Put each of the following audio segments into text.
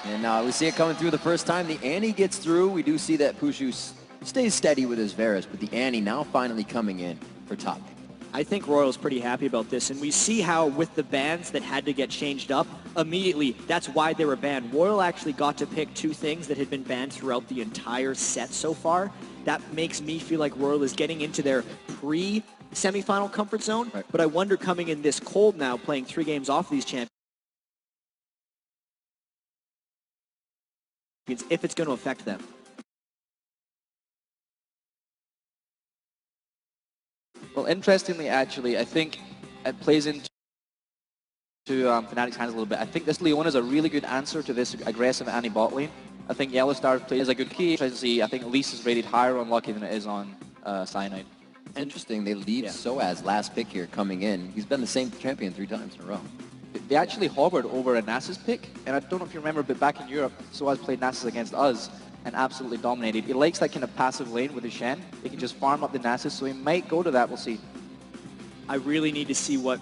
And we see it coming through the first time. The Annie gets through. We do see that Pushu stays steady with his Varus, but the Annie now finally coming in for top. I think Royal's pretty happy about this, and we see how with the bans that had to get changed up, immediately, that's why they were banned. Royal actually got to pick 2 things that had been banned throughout the entire set so far. That makes me feel like Royal is getting into their pre-semifinal comfort zone, right. But I wonder coming in this cold now, playing 3 games off these champions, if it's going to affect them. Well, interestingly, actually, I think it plays into Fnatic's hands a little bit. I think this Leona is a really good answer to this aggressive Annie bot lane. I think Yellow Star plays a good key. I think Elise is rated higher on Lucky than it is on Cyanide. Interesting, they leave Soaz last pick here coming in. He's been the same champion 3 times in a row. They actually hovered over a Nasus pick, and I don't know if you remember, but back in Europe, Soaz played Nasus against us and absolutely dominated. He likes that kind of passive lane with his Shen. He can just farm up the Nasus, so he might go to that, we'll see. I really need to see what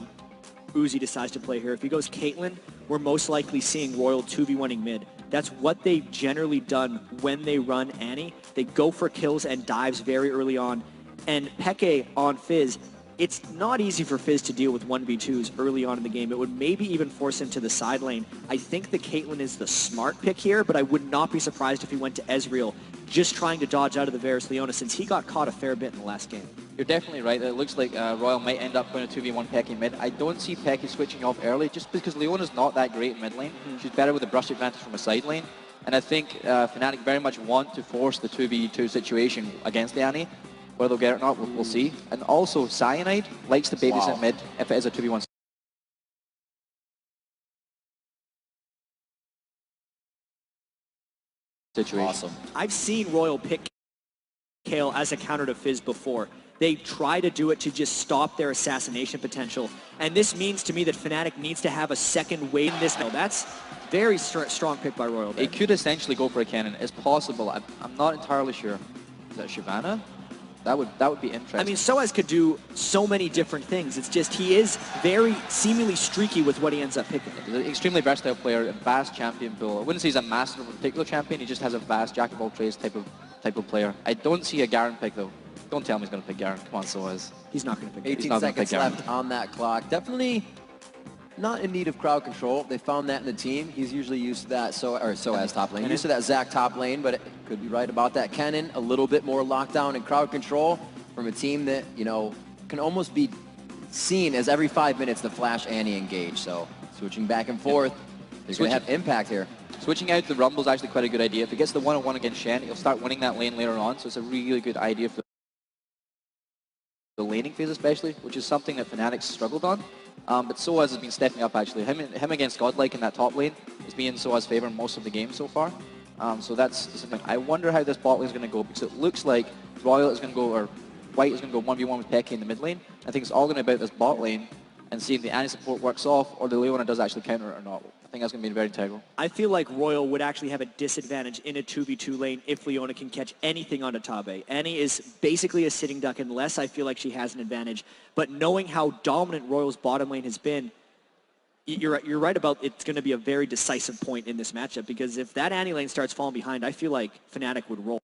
Uzi decides to play here. If he goes Caitlyn, we're most likely seeing Royal 2v1ing mid. That's what they've generally done when they run Annie. They go for kills and dives very early on. And Peke on Fizz, it's not easy for Fizz to deal with 1v2s early on in the game. It would maybe even force him to the side lane. I think the Caitlyn is the smart pick here, but I would not be surprised if he went to Ezreal, just trying to dodge out of the Varus Leona since he got caught a fair bit in the last game. You're definitely right. It looks like Royal might end up going to 2v1 Peke mid. I don't see Peke switching off early just because Leona's not that great in mid lane. She's better with a brush advantage from a side lane. And I think Fnatic very much want to force the 2v2 situation against the Annie. Whether they'll get it or not, we'll see. And also, Cyanide likes to babysit mid if it is a 2v1 situation. Awesome. I've seen Royal pick Kale as a counter to Fizz before. They try to do it to just stop their assassination potential. And this means to me that Fnatic needs to have a second wave in this. No, that's very strong pick by Royal there. It could essentially go for a cannon. It's possible. I'm not entirely sure. Is that Shyvana? That would be interesting. I mean, Soaz could do so many different things. It's just he is very seemingly streaky with what he ends up picking. He's an extremely versatile player, a vast champion pool. I wouldn't say he's a master of a particular champion. He just has a vast jack of all trades type of player. I don't see a Garen pick though. Don't tell me he's going to pick Garen. Come on, Soaz. He's not going to pick Garen. 18 seconds left on that clock. Definitely not in need of crowd control. They found that in the team. He's usually used to that Soaz top lane. Used to that Zac top lane, but it could be right about that. Kennen, a little bit more lockdown and crowd control from a team that, you know, can almost be seen as every 5 minutes the Flash Annie engage. So switching back and forth, they're going to have impact here. Switching out the Rumble is actually quite a good idea. If he gets the one-on-one against Shen, he'll start winning that lane later on. So it's a really good idea for the laning phase especially, which is something that Fnatic struggled on. But Soaz has been stepping up actually. Him against Godlike in that top lane has been in Soaz's favor most of the game so far. So that's something. I wonder how this bot lane is going to go because it looks like Royal is going to go, or White is going to go 1v1 with Peke in the mid lane. I think it's all going to be about this bot lane and see if the Annie support works off or the Leona does actually counter it or not. I think that's going to be very integral. I feel like Royal would actually have a disadvantage in a 2v2 lane if Leona can catch anything onto Tabe. Annie is basically a sitting duck unless I feel like she has an advantage. But knowing how dominant Royal's bottom lane has been, you're right about it's going to be a very decisive point in this matchup because if that Annie lane starts falling behind, I feel like Fnatic would roll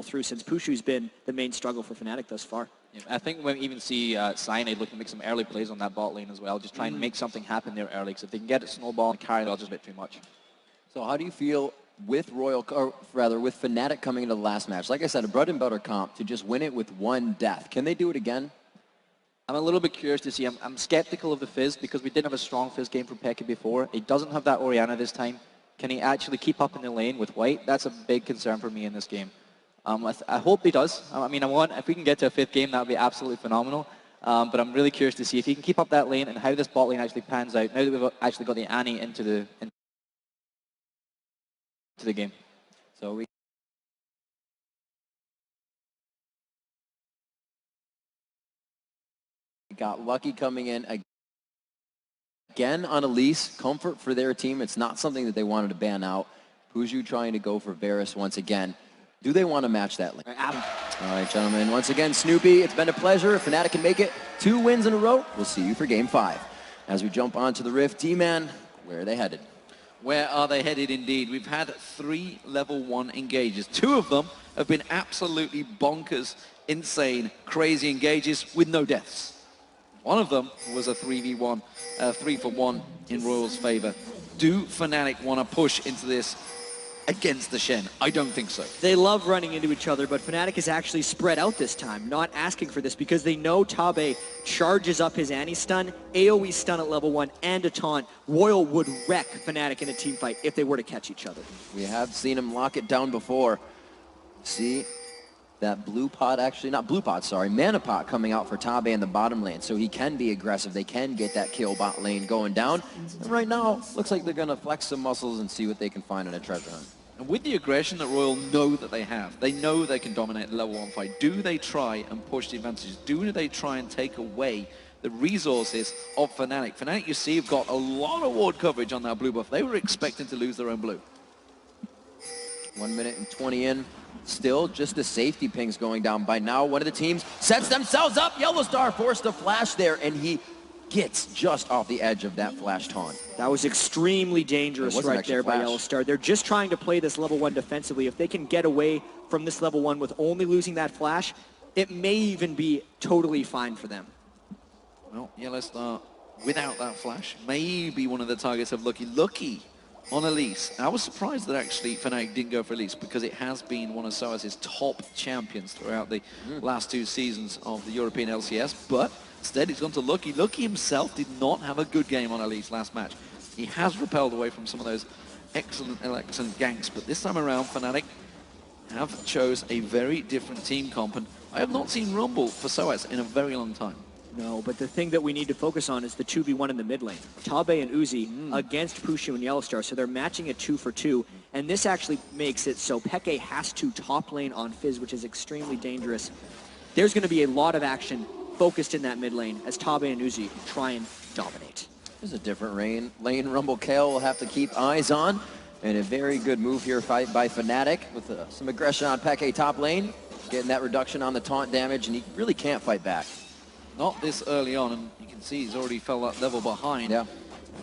through since Pushu's been the main struggle for Fnatic thus far. Yeah, I think we even see Cyanide looking to make some early plays on that bot lane as well, just try and make something happen there early, because if they can get it snowball and carry it, just a bit too much. So how do you feel with Royal, or rather with Fnatic coming into the last match? Like I said, a bread and butter comp to just win it with 1 death. Can they do it again? I'm a little bit curious to see. I'm skeptical of the Fizz because we didn't have a strong Fizz game from Peke before. He doesn't have that Orianna this time. Can he actually keep up in the lane with White? That's a big concern for me in this game. I hope he does. I mean, if we can get to a 5th game, that would be absolutely phenomenal. But I'm really curious to see if he can keep up that lane and how this bot lane actually pans out now that we've actually got the Annie into the game. So we got Lucky coming in again on Elise. Comfort for their team. It's not something that they wanted to ban out. Pushu trying to go for Varus once again. Do they want to match that lane? All right, gentlemen. Once again, Snoopy, it's been a pleasure. If Fnatic can make it 2 wins in a row, we'll see you for Game 5. As we jump onto the Rift, D-Man, where are they headed? Where are they headed indeed? We've had 3 level 1 engages. 2 of them have been absolutely bonkers, insane, crazy engages with no deaths. One of them was a 3v1, 3-for-1 in Royal's favor. Do Fnatic want to push into this against the Shen? I don't think so. They love running into each other, but Fnatic is actually spread out this time, not asking for this because they know Tabe charges up his anti-stun, AoE stun at level 1, and a taunt. Royal would wreck Fnatic in a team fight if they were to catch each other. We have seen him lock it down before. See that blue pot, actually, not blue pot, sorry, mana pot coming out for Tabe in the bottom lane, so he can be aggressive. They can get that kill bot lane going down. And right now, looks like they're going to flex some muscles and see what they can find in a treasure hunt. And with the aggression that Royal know that they have, they know they can dominate the level 1 fight. Do they try and push the advantages? Do they try and take away the resources of Fnatic? Fnatic, you see, have got a lot of ward coverage on that blue buff. They were expecting to lose their own blue. 1 minute and 20 in. Still just the safety pings going down. By now, one of the teams sets themselves up. Yellowstar forced a flash there, and he gets just off the edge of that flash taunt. That was extremely dangerous right there by Yellowstar. They're just trying to play this level 1 defensively. If they can get away from this level 1 with only losing that flash, it may even be totally fine for them. Well, Yellowstar, without that flash, may be one of the targets of Lucky. Lucky on Elise. I was surprised that actually Fnatic didn't go for Elise because it has been one of SOAS's top champions throughout the last 2 seasons of the European LCS, but instead he's gone to Lucky. Lucky himself did not have a good game on Elise last match. He has repelled away from some of those excellent ganks, but this time around Fnatic have chose a very different team comp, and I have not seen Rumble for SOAS in a very long time. No, but the thing that we need to focus on is the 2v1 in the mid lane. Tabe and Uzi against Pushu and Yellowstar, so they're matching a 2-for-2, and this actually makes it so Peke has to top lane on Fizz, which is extremely dangerous. There's going to be a lot of action focused in that mid lane as Tabe and Uzi try and dominate. There's a different lane Rumble Kale will have to keep eyes on, and a very good move here fight by Fnatic with some aggression on Peke top lane, getting that reduction on the taunt damage, and he really can't fight back. Not this early on, and you can see he's already fell that level behind. Yeah.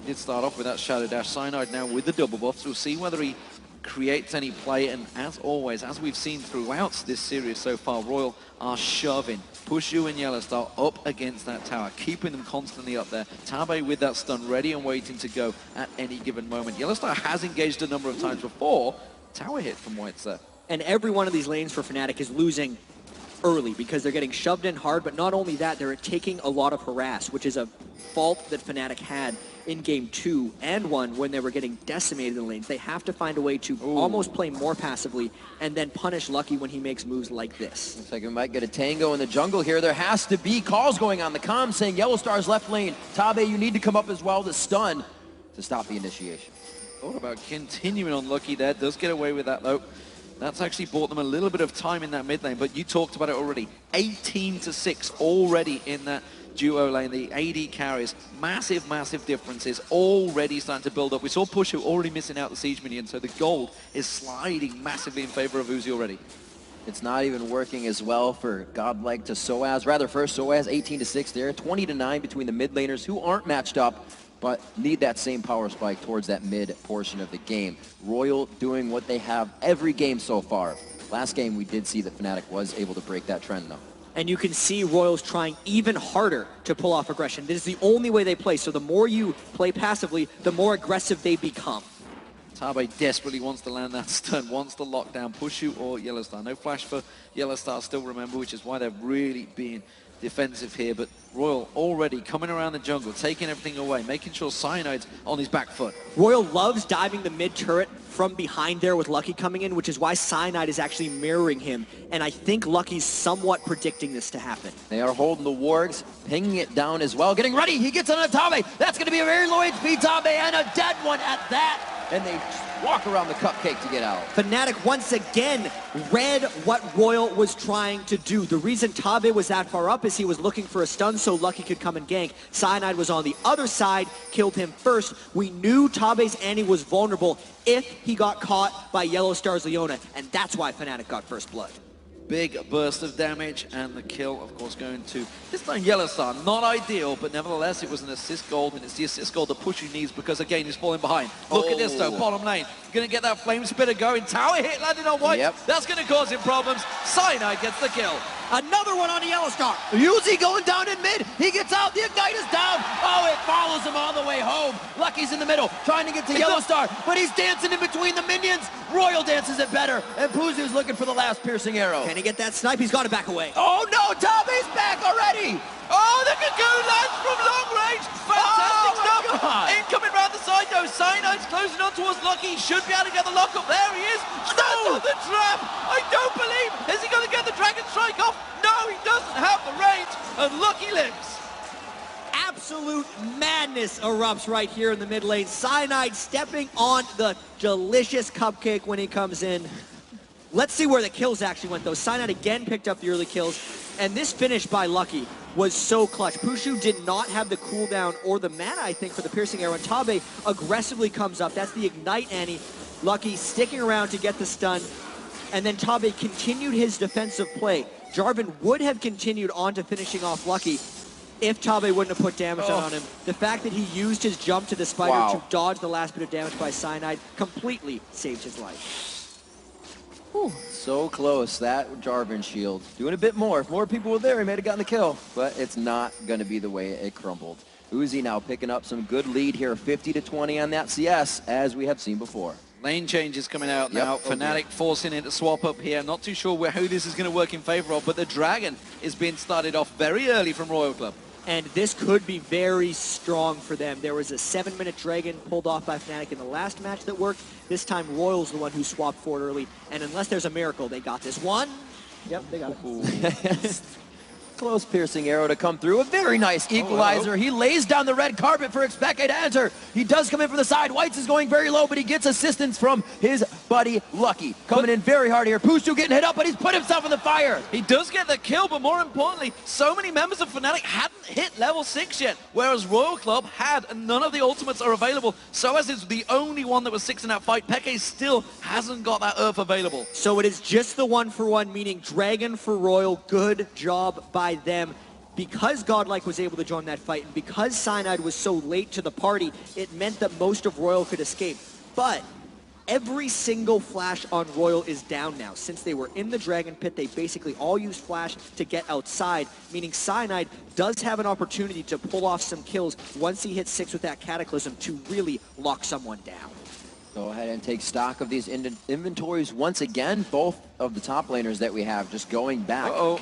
He did start off with that Shadow Dash. Cyanide now with the double buffs. We'll see whether he creates any play, and as always, as we've seen throughout this series so far, Royal are shoving Pushu and Yellowstar up against that tower, keeping them constantly up there. Tabe with that stun ready and waiting to go at any given moment. Yellowstar has engaged a number of times before. Tower hit from White's there. And every one of these lanes for Fnatic is losing early because they're getting shoved in hard, but not only that, they're taking a lot of harass, which is a fault that Fnatic had in game 2 and 1 when they were getting decimated in the lanes. They have to find a way to almost play more passively and then punish Lucky when he makes moves like this. Looks like we might get a tango in the jungle here. There has to be calls going on the comm saying Yellowstar's left lane. Tabe, you need to come up as well to stun to stop the initiation. Thought about continuing on Lucky there. Does get away with that though. That's actually bought them a little bit of time in that mid lane, but you talked about it already. 18-6 already in that duo lane. The AD carries, massive, massive differences already starting to build up. We saw Pushu already missing out the siege minion, so the gold is sliding massively in favor of Uzi already. It's not even working as well for Godlike to SOAS. Rather, first SOAS 18-6 there, 20-9 between the mid laners who aren't matched up, but need that same power spike towards that mid portion of the game. Royal doing what they have every game so far. Last game we did see that Fnatic was able to break that trend though. And you can see Royals trying even harder to pull off aggression. This is the only way they play, so the more you play passively, the more aggressive they become. Tabe desperately wants to land that stun, wants to lock down Pushu or Yellowstar. No flash for Yellowstar still, remember, which is why they're really being defensive here, but Royal already coming around the jungle, taking everything away, making sure Cyanide's on his back foot. Royal loves diving the mid turret from behind there with Lucky coming in, which is why Cyanide is actually mirroring him, and I think Lucky's somewhat predicting this to happen. They are holding the wargs, pinging it down as well, getting ready, he gets on a Tabe, that's going to be a very low HP Tabe, and a dead one at that, and they walk around the cupcake to get out. Fnatic once again read what Royal was trying to do. The reason Tabe was that far up is he was looking for a stun so Lucky could come and gank. Cyanide was on the other side, killed him first. We knew Tabe's Annie was vulnerable if he got caught by Yellowstar's Leona, and that's why Fnatic got first blood. big burst of damage, and the kill, of course, going to this time Yellowstar. Not ideal, but nevertheless, it was an assist gold, and it's the assist gold that Pushu needs because, again, he's falling behind. Look at this, though, bottom lane. Going to get that flame spitter going. Tower hit landing on White. Yep. That's going to cause him problems. Cyanide gets the kill. Another one on the Yellowstar. Uzi going down in mid. He gets out. The Ignite is down. Oh, it follows him all the way home. Lucky's in the middle, trying to get to Yellowstar, but he's dancing in between the minions. Royal dances it better, and Puzu's looking for the last piercing arrow. Can he get that snipe? He's got to back away. Oh no, Tabe's back already. Oh, the Cocoon lands from long range. Fantastic stuff. God. Incoming round the side, though. Cyanide's closing on towards Lucky. Should be able to get the lock up. There he is. Stands on the trap. I don't believe. Is he going to get the Dragon Strike off? No, he doesn't have the range. And Lucky lives. Absolute madness erupts right here in the mid lane. Cyanide stepping on the delicious cupcake when he comes in. Let's see where the kills actually went, though. Cyanide again picked up the early kills, and this finish by Lucky was so clutch. Pushu did not have the cooldown or the mana, I think, for the piercing arrow, and Tabe aggressively comes up. That's the Ignite Annie. Lucky sticking around to get the stun, and then Tabe continued his defensive play. Jarvan would have continued on to finishing off Lucky if Tabe wouldn't have put damage out on him. The fact that he used his jump to the spider to dodge the last bit of damage by Cyanide completely saved his life. Whew, so close, that Jarvan shield. Doing a bit more. If more people were there, he may have gotten the kill, but it's not going to be the way it crumbled. Uzi now picking up some good lead here, 50-20 on that CS, as we have seen before. Lane changes coming out now. Fnatic forcing it to swap up here. Not too sure who this is going to work in favor of, but the Dragon is being started off very early from Royal Club. And this could be very strong for them. There was a 7-minute Dragon pulled off by Fnatic in the last match that worked. This time, Royal's the one who swapped forward early. And unless there's a miracle, they got this one. Yep, they got it. Close piercing arrow to come through. A very nice equalizer. He lays down the red carpet for Expected to enter. He does come in from the side. Whites is going very low, but he gets assistance from his buddy Lucky. Coming in very hard here. Pushu getting hit up, but he's put himself in the fire. He does get the kill, but more importantly, so many members of Fnatic hadn't hit level 6 yet, whereas Royal Club had, and none of the ultimates are available. So as is the only one that was 6 in that fight, Peke still hasn't got that Earth available. So it is just the 1-for-1, meaning Dragon for Royal. Good job by them. Because Godlike was able to join that fight, and because Cyanide was so late to the party, it meant that most of Royal could escape. But every single flash on Royal is down now. Since they were in the Dragon Pit, they basically all used flash to get outside, meaning Cyanide does have an opportunity to pull off some kills once he hits 6 with that Cataclysm to really lock someone down. Go ahead and take stock of these inventories once again. Both of the top laners that we have just going back. Ooh,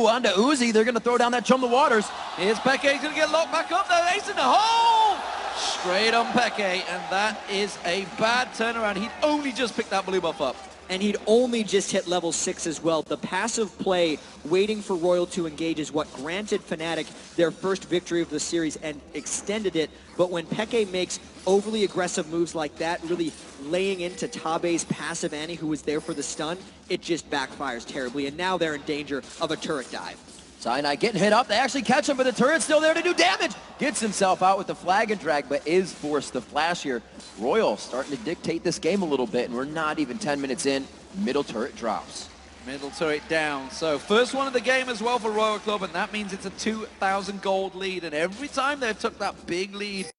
onto Uzi. They're going to throw down that Chum the Waters. Here's Peke. He's going to get locked back up though. Ace in the hole! Straight on Peke, and that is a bad turnaround. He'd only just picked that blue buff up. And he'd only just hit level 6 as well. The passive play, waiting for Royal to engage, is what granted Fnatic their first victory of the series and extended it. But when Peke makes overly aggressive moves like that, really laying into Tabe's passive Annie, who was there for the stun, it just backfires terribly. And now they're in danger of a turret dive. Cyanide getting hit up. They actually catch him, but the turret's still there to do damage. Gets himself out with the flag and drag, but is forced to flash here. Royal starting to dictate this game a little bit, and we're not even 10 minutes in. Middle turret drops. Middle turret down. So first one of the game as well for Royal Club, and that means it's a 2,000 gold lead. And every time they've took that big lead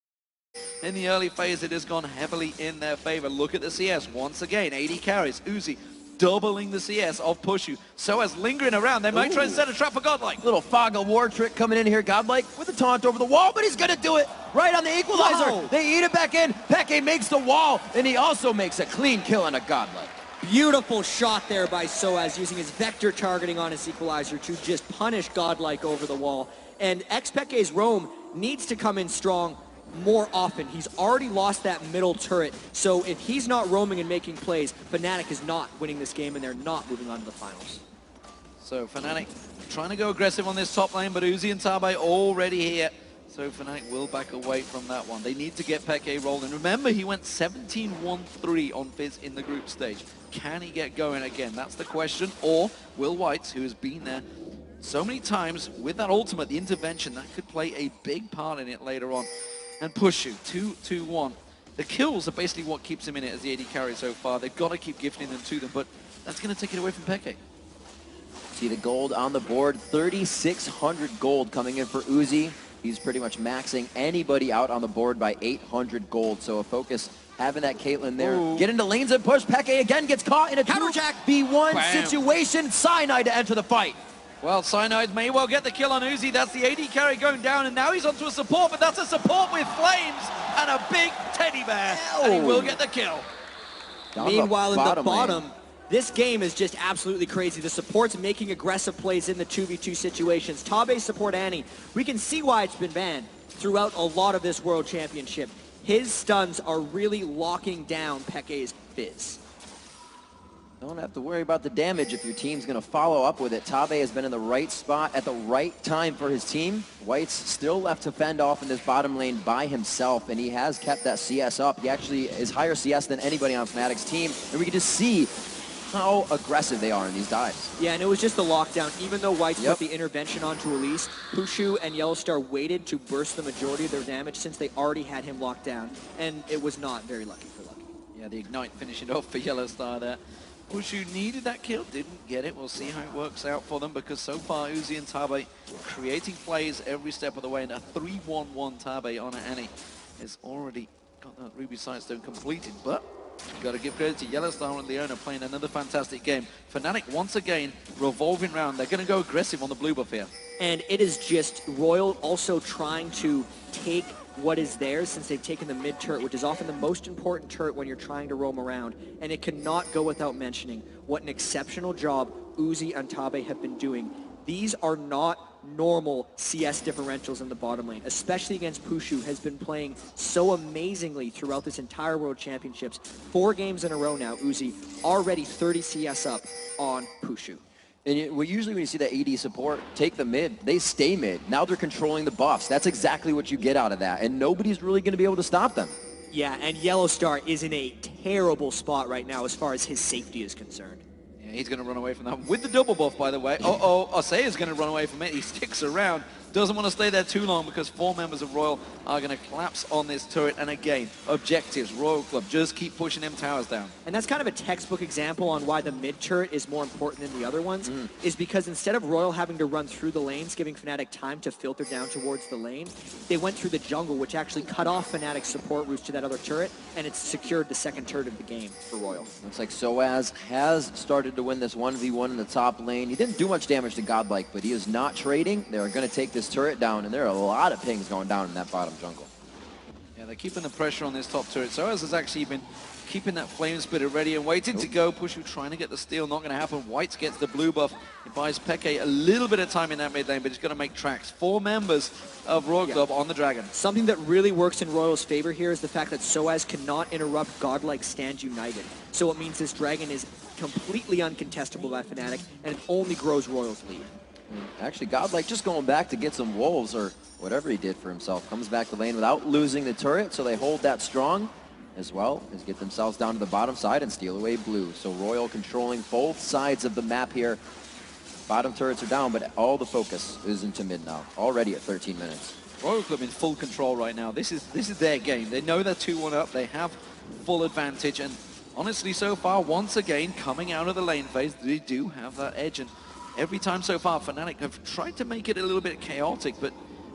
in the early phase, it has gone heavily in their favor. Look at the CS once again. 80 carries. Uzi doubling the CS of Pushu. So as lingering around, they might try to set a trap for Godlike. Little fog of war trick coming in here. Godlike with a taunt over the wall, but he's going to do it right on the equalizer. Whoa. They eat it back in. Peke makes the wall, and he also makes a clean kill on a Godlike. Beautiful shot there by Soaz, using his vector targeting on his equalizer to just punish Godlike over the wall. And Xpeke's roam needs to come in strong more often. He's already lost that middle turret, so if he's not roaming and making plays, Fnatic is not winning this game, and they're not moving on to the finals. So Fnatic trying to go aggressive on this top lane, but Uzi and Tabe already here. So Fnatic will back away from that one. They need to get Peke rolling. Remember, he went 17-1-3 on Fizz in the group stage. Can he get going again? That's the question. Or will Whites, who has been there so many times with that ultimate, the intervention, that could play a big part in it later on. And Pushu, 2-2-1. The kills are basically what keeps him in it as the AD carry so far. They've got to keep gifting them to them, but that's going to take it away from Peke. See the gold on the board, 3,600 gold coming in for Uzi. He's pretty much maxing anybody out on the board by 800 gold. So a focus having that Caitlyn there. Ooh. Get into lanes and push. Peke again gets caught in a Counterjack. 2v1 Bam. situation. Cyanide to enter the fight. Well, Cyanide may well get the kill on Uzi. That's the AD carry going down, and now he's onto a support, but that's a support with flames and a big teddy bear, and he will get the kill. Meanwhile, in the bottom, lane. this game is just absolutely crazy. The support's making aggressive plays in the 2v2 situations. Tabe support Annie. We can see why it's been banned throughout a lot of this World Championship. His stuns are really locking down Peke's Fizz. Don't have to worry about the damage if your team's going to follow up with it. Tabe has been in the right spot at the right time for his team. White's still left to fend off in this bottom lane by himself, and he has kept that CS up. He actually is higher CS than anybody on Fnatic's team, and we can just see how aggressive they are in these dives. Yeah, and it was just the lockdown. Even though White's put the intervention onto Elise, Pushu and Yellowstar waited to burst the majority of their damage since they already had him locked down, and it was not very lucky for Lucky. Yeah, the Ignite finishing off for Yellowstar there. Pushu needed that kill, didn't get it. We'll see how it works out for them, because so far Uzi and Tabe creating plays every step of the way, and a 3-1-1 Tabe on Annie has already got that Ruby Sightstone completed, but you've got to give credit to Yellowstar and Leona playing another fantastic game. Fnatic once again revolving round. They're going to go aggressive on the blue buff here. And it is just Royal also trying to take what is theirs since they've taken the mid turret, which is often the most important turret when you're trying to roam around. And it cannot go without mentioning what an exceptional job Uzi and Tabe have been doing. These are not normal CS differentials in the bottom lane, especially against Pushu, has been playing so amazingly throughout this entire World Championships. 4 games in a row now, Uzi already 30 CS up on Pushu. And usually when you see that AD support take the mid, they stay mid. Now they're controlling the buffs. That's exactly what you get out of that, and nobody's really going to be able to stop them. Yeah, and Yellowstar is in a terrible spot right now as far as his safety is concerned. Yeah, he's going to run away from that with the double buff, by the way. Osei is going to run away from it. He sticks around. Doesn't want to stay there too long because 4 members of Royal are going to collapse on this turret. And again, objectives, Royal Club, just keep pushing them towers down. And that's kind of a textbook example on why the mid turret is more important than the other ones, is because instead of Royal having to run through the lanes, giving Fnatic time to filter down towards the lane, they went through the jungle, which actually cut off Fnatic's support routes to that other turret, and it's secured the second turret of the game for Royal. Looks like Soaz has started to win this 1v1 in the top lane. He didn't do much damage to Godlike, but he is not trading. They're going to take this turret down, and there are a lot of pings going down in that bottom jungle. Yeah, they're keeping the pressure on this top turret. Soaz has actually been keeping that flame spitter ready and waiting to go. Pushu trying to get the steal, not going to happen. White gets the blue buff. It buys Peke a little bit of time in that mid lane, but he's going to make tracks. 4 members of Royal Club on the Dragon. Something that really works in Royal's favor here is the fact that Soaz cannot interrupt Godlike Stand United. So it means this Dragon is completely uncontestable by Fnatic, and it only grows Royal's lead. Actually, Godlike just going back to get some wolves or whatever he did for himself. Comes back to lane without losing the turret, so they hold that strong as well as get themselves down to the bottom side and steal away blue. So Royal controlling both sides of the map here. Bottom turrets are down, but all the focus is into mid now, already at 13 minutes. Royal Club in full control right now. This is their game. They know they're 2-1 up. They have full advantage, and honestly, so far, once again, coming out of the lane phase, they do have that edge. And every time so far, Fnatic have tried to make it a little bit chaotic, but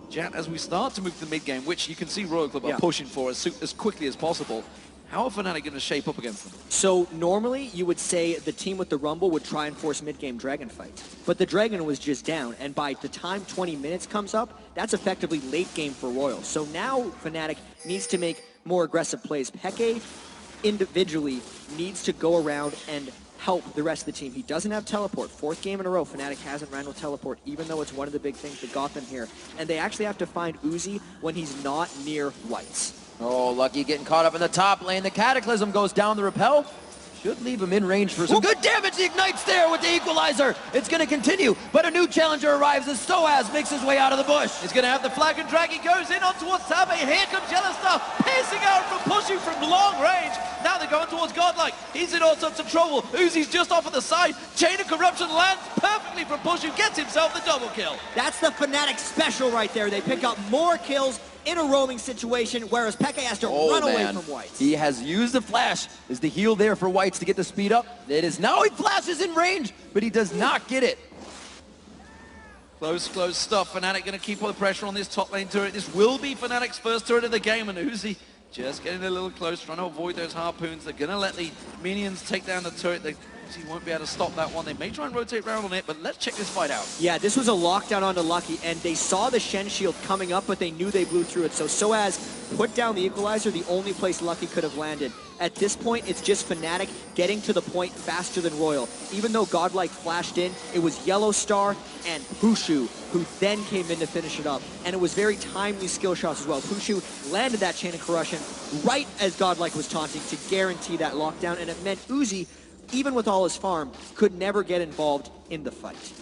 Jan, as we start to move to the mid game, which you can see Royal Club are pushing for as quickly as possible, how are Fnatic going to shape up against them? So normally you would say the team with the Rumble would try and force mid-game Dragon fights, but the Dragon was just down, and by the time 20 minutes comes up, that's effectively late game for Royal. So now Fnatic needs to make more aggressive plays. Peke individually needs to go around and help the rest of the team. He doesn't have teleport. 4th game in a row, Fnatic hasn't ran with teleport, even though it's one of the big things that got them here. And they actually have to find Uzi when he's not near Whites. Oh, Lucky getting caught up in the top lane. The Cataclysm goes down the rappel. Should leave him in range for some good damage. The Ignite's there with the equalizer. It's going to continue, but a new challenger arrives as Soaz makes his way out of the bush. He's going to have the flag and drag. He goes in on towards Tabe. Here comes Yellowstar, piercing out from Pushu from long range. Now they're going towards Godlike. He's in all sorts of trouble. Uzi's just off at the side. Chain of Corruption lands perfectly from Pushu. Gets himself the double kill. That's the Fnatic special right there. They pick up more kills in a roaming situation, whereas Peke has to run away from Whites. He has used the flash. Is the heal there for Whites to get the speed up? It is now. He flashes in range, but he does not get it. Close stuff. Fnatic going to keep all the pressure on this top lane turret. This will be Fnatic's first turret of the game, and Uzi just getting a little close, trying to avoid those harpoons. They're going to let the minions take down the turret. Uzi won't be able to stop that one. They may try and rotate around on it, but let's check this fight out. Yeah, this was a lockdown onto Lucky, and they saw the Shen shield coming up, but they knew they blew through it. So Soaz put down the equalizer, the only place Lucky could have landed. At this point, it's just Fnatic getting to the point faster than Royal. Even though Godlike flashed in, it was Yellow Star and Pushu who then came in to finish it up. And it was very timely skill shots as well. Pushu landed that chain of corruption right as Godlike was taunting to guarantee that lockdown, and it meant Uzi, even with all his farm, could never get involved in the fight.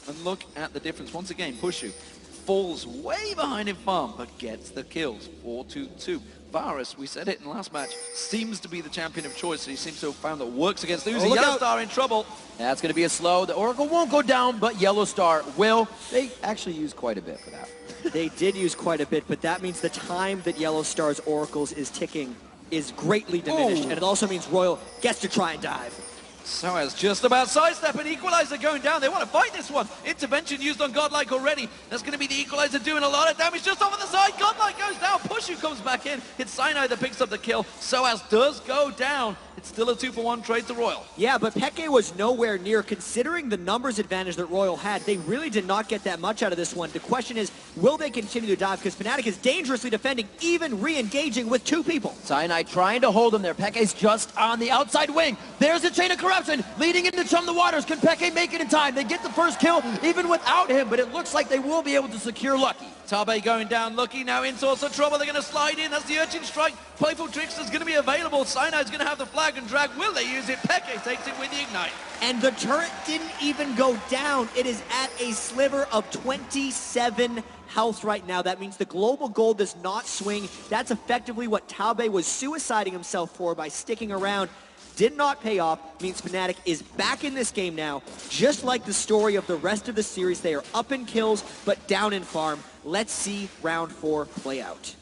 And look at the difference. Once again, Pushu falls way behind in farm, but gets the kills. 4-2-2. Varus, we said it in the last match, seems to be the champion of choice. So he seems to have found that works against Uzi. Oh, Yellow Star in trouble. That's going to be a slow. The Oracle won't go down, but Yellow Star will. They actually use quite a bit for that. They did use quite a bit, but that means the time that Yellow Star's Oracles is ticking is greatly diminished, and it also means Royal gets to try and dive. Soaz just about sidestep, and Equalizer going down. They want to fight this one. Intervention used on Godlike already. That's going to be the Equalizer doing a lot of damage just off the side. Godlike goes down. Pushu comes back in. It's Cyanide that picks up the kill. Soaz does go down. It's still a 2-for-1 trade to Royal. Yeah, but Peke was nowhere near. Considering the numbers advantage that Royal had, they really did not get that much out of this one. The question is, will they continue to dive? Because Fnatic is dangerously defending, even re-engaging with two people. Cyanide trying to hold him there. Peke's just on the outside wing. There's a chain of corruption leading into Chum the Waters. Can Peke make it in time? They get the first kill even without him, but it looks like they will be able to secure Lucky. Tabe going down. Lucky now in source of trouble. They're going to slide in. That's the Urchin Strike. Playful Trickster's going to be available. Cyanide's going to have the flag and drag. Will they use it? Peke takes it with the Ignite. And the turret didn't even go down. It is at a sliver of 27 health right now. That means the global gold does not swing. That's effectively what Tabe was suiciding himself for by sticking around. Did not pay off. Means Fnatic is back in this game now. Just like the story of the rest of the series, they are up in kills, but down in farm. Let's see round 4 play out.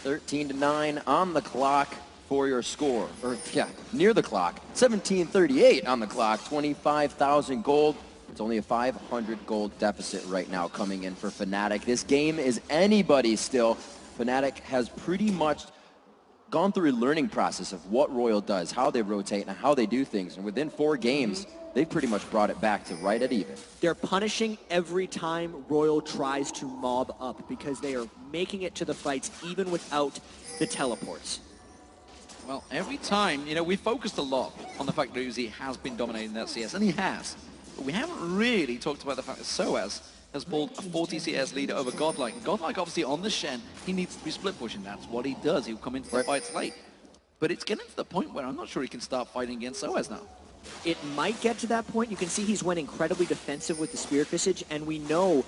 13-9 on the clock for your score. Or, yeah, near the clock. 17:38 on the clock. 25,000 gold. It's only a 500 gold deficit right now coming in for Fnatic. This game is anybody's still. Fnatic has pretty much gone through a learning process of what Royal does, how they rotate, and how they do things. And within 4 games, they've pretty much brought it back to right at even. They're punishing every time Royal tries to mob up because they are making it to the fights even without the teleports. Well, every time, you know, we focused a lot on the fact that Uzi has been dominating that CS, and he has. But we haven't really talked about the fact that Soaz has pulled a 40 CS lead over Godlike. Godlike, obviously, on the Shen, he needs to be split pushing. That's what he does. He'll come into the fights late. But it's getting to the point where I'm not sure he can start fighting against Soaz now. It might get to that point. You can see he's went incredibly defensive with the Spirit Visage, and we know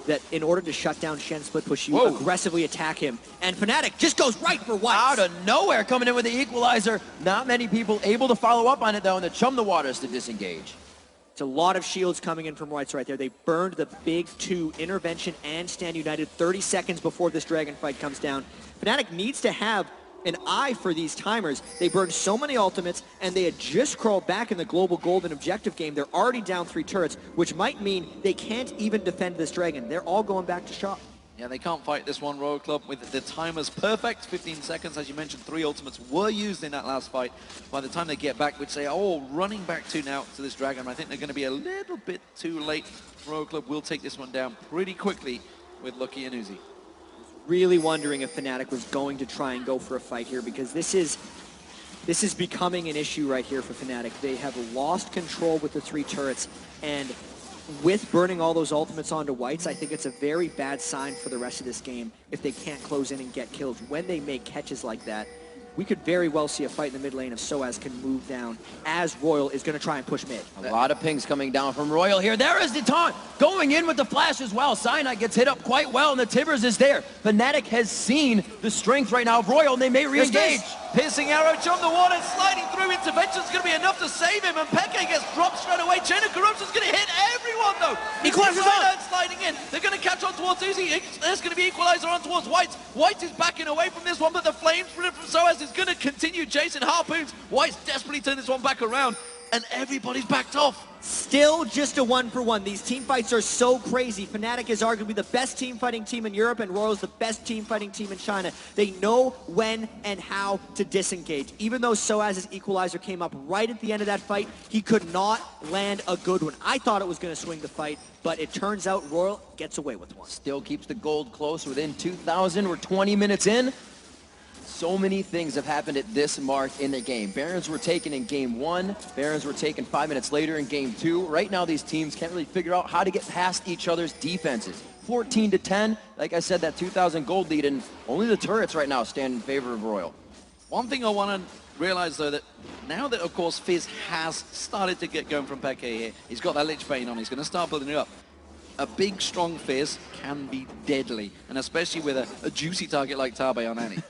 that in order to shut down Shen split push, you aggressively attack him. And Fnatic just goes right for White. Out of nowhere, coming in with the equalizer. Not many people able to follow up on it, though, and the Chum the Waters to disengage. It's a lot of shields coming in from Whites right there. They burned the big 2, Intervention and Stand United, 30 seconds before this Dragon fight comes down. Fnatic needs to have an eye for these timers. They burned so many ultimates, and they had just crawled back in the global golden objective game. They're already down 3 turrets, which might mean they can't even defend this Dragon. They're all going back to shop. Yeah, they can't fight this one, Royal Club, with the timers perfect. 15 seconds, as you mentioned, 3 ultimates were used in that last fight. By the time they get back, we'd say, oh, running back to now to this Dragon. I think they're going to be a little bit too late. Royal Club will take this one down pretty quickly with Lucky and Uzi. Really wondering if Fnatic was going to try and go for a fight here, because this is becoming an issue right here for Fnatic. They have lost control with the 3 turrets, and with burning all those ultimates onto Whites, I think it's a very bad sign for the rest of this game if they can't close in and get kills. When they make catches like that, we could very well see a fight in the mid lane if Soaz can move down, as Royal is going to try and push mid. A lot of pings coming down from Royal here. There is the taunt going in with the flash as well. Cyanide gets hit up quite well, and the Tibbers is there. Fnatic has seen the strength right now of Royal, and they may re-engage. Piercing arrow, Chum the Water sliding through. Intervention's going to be enough to save him, and Peke gets dropped straight away. Chain of Corruption's going to hit everyone, though. Equalizer's on. Sliding in. They're going to catch on towards Uzi. There's going to be Equalizer on towards White. White is backing away from this one, but the flames from Soaz is going to continue chasing harpoons. White's desperately turned this one back around. and everybody's backed off. Still just a 1-for-1. These team fights are so crazy. Fnatic is arguably the best team fighting team in Europe, and RYL is the best team fighting team in China. They know when and how to disengage. Even though Soaz's equalizer came up right at the end of that fight, he could not land a good one. I thought it was going to swing the fight, but it turns out RYL gets away with one. Still keeps the gold close within 2,000. We're 20 minutes in. So many things have happened at this mark in the game. Barons were taken in game 1. Barons were taken 5 minutes later in game 2. Right now, these teams can't really figure out how to get past each other's defenses. 14-10, like I said, that 2,000 gold lead, and only the turrets right now stand in favor of RYL. One thing I want to realize, though, that now that, of course, Fizz has started to get going from Peke here, he's got that Lich Bane on, he's going to start building it up. A big, strong Fizz can be deadly, and especially with a juicy target like Tabe on Annie.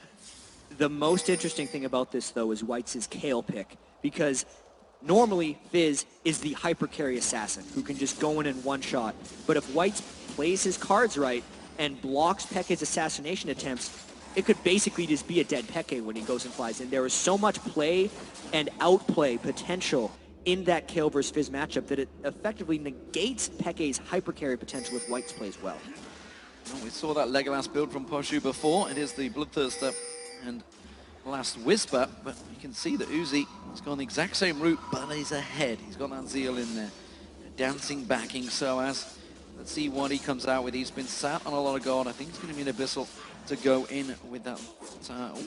The most interesting thing about this, though, is White's Kale pick, because normally Fizz is the hyper carry assassin who can just go in one shot. But if White plays his cards right and blocks Peke's assassination attempts, it could basically just be a dead Peke when he goes and flies in. There is so much play and outplay potential in that Kale versus Fizz matchup that it effectively negates Peke's hyper carry potential if White plays well. Well, we saw that Legolas build from Poshu before. It is the Bloodthirster and Last Whisper, but you can see that Uzi has gone the exact same route, but he's ahead. He's got that Zeal in there. Dancing backing Soaz. Let's see what he comes out with. He's been sat on a lot of gold. I think it's going to be an Abyssal to go in with that.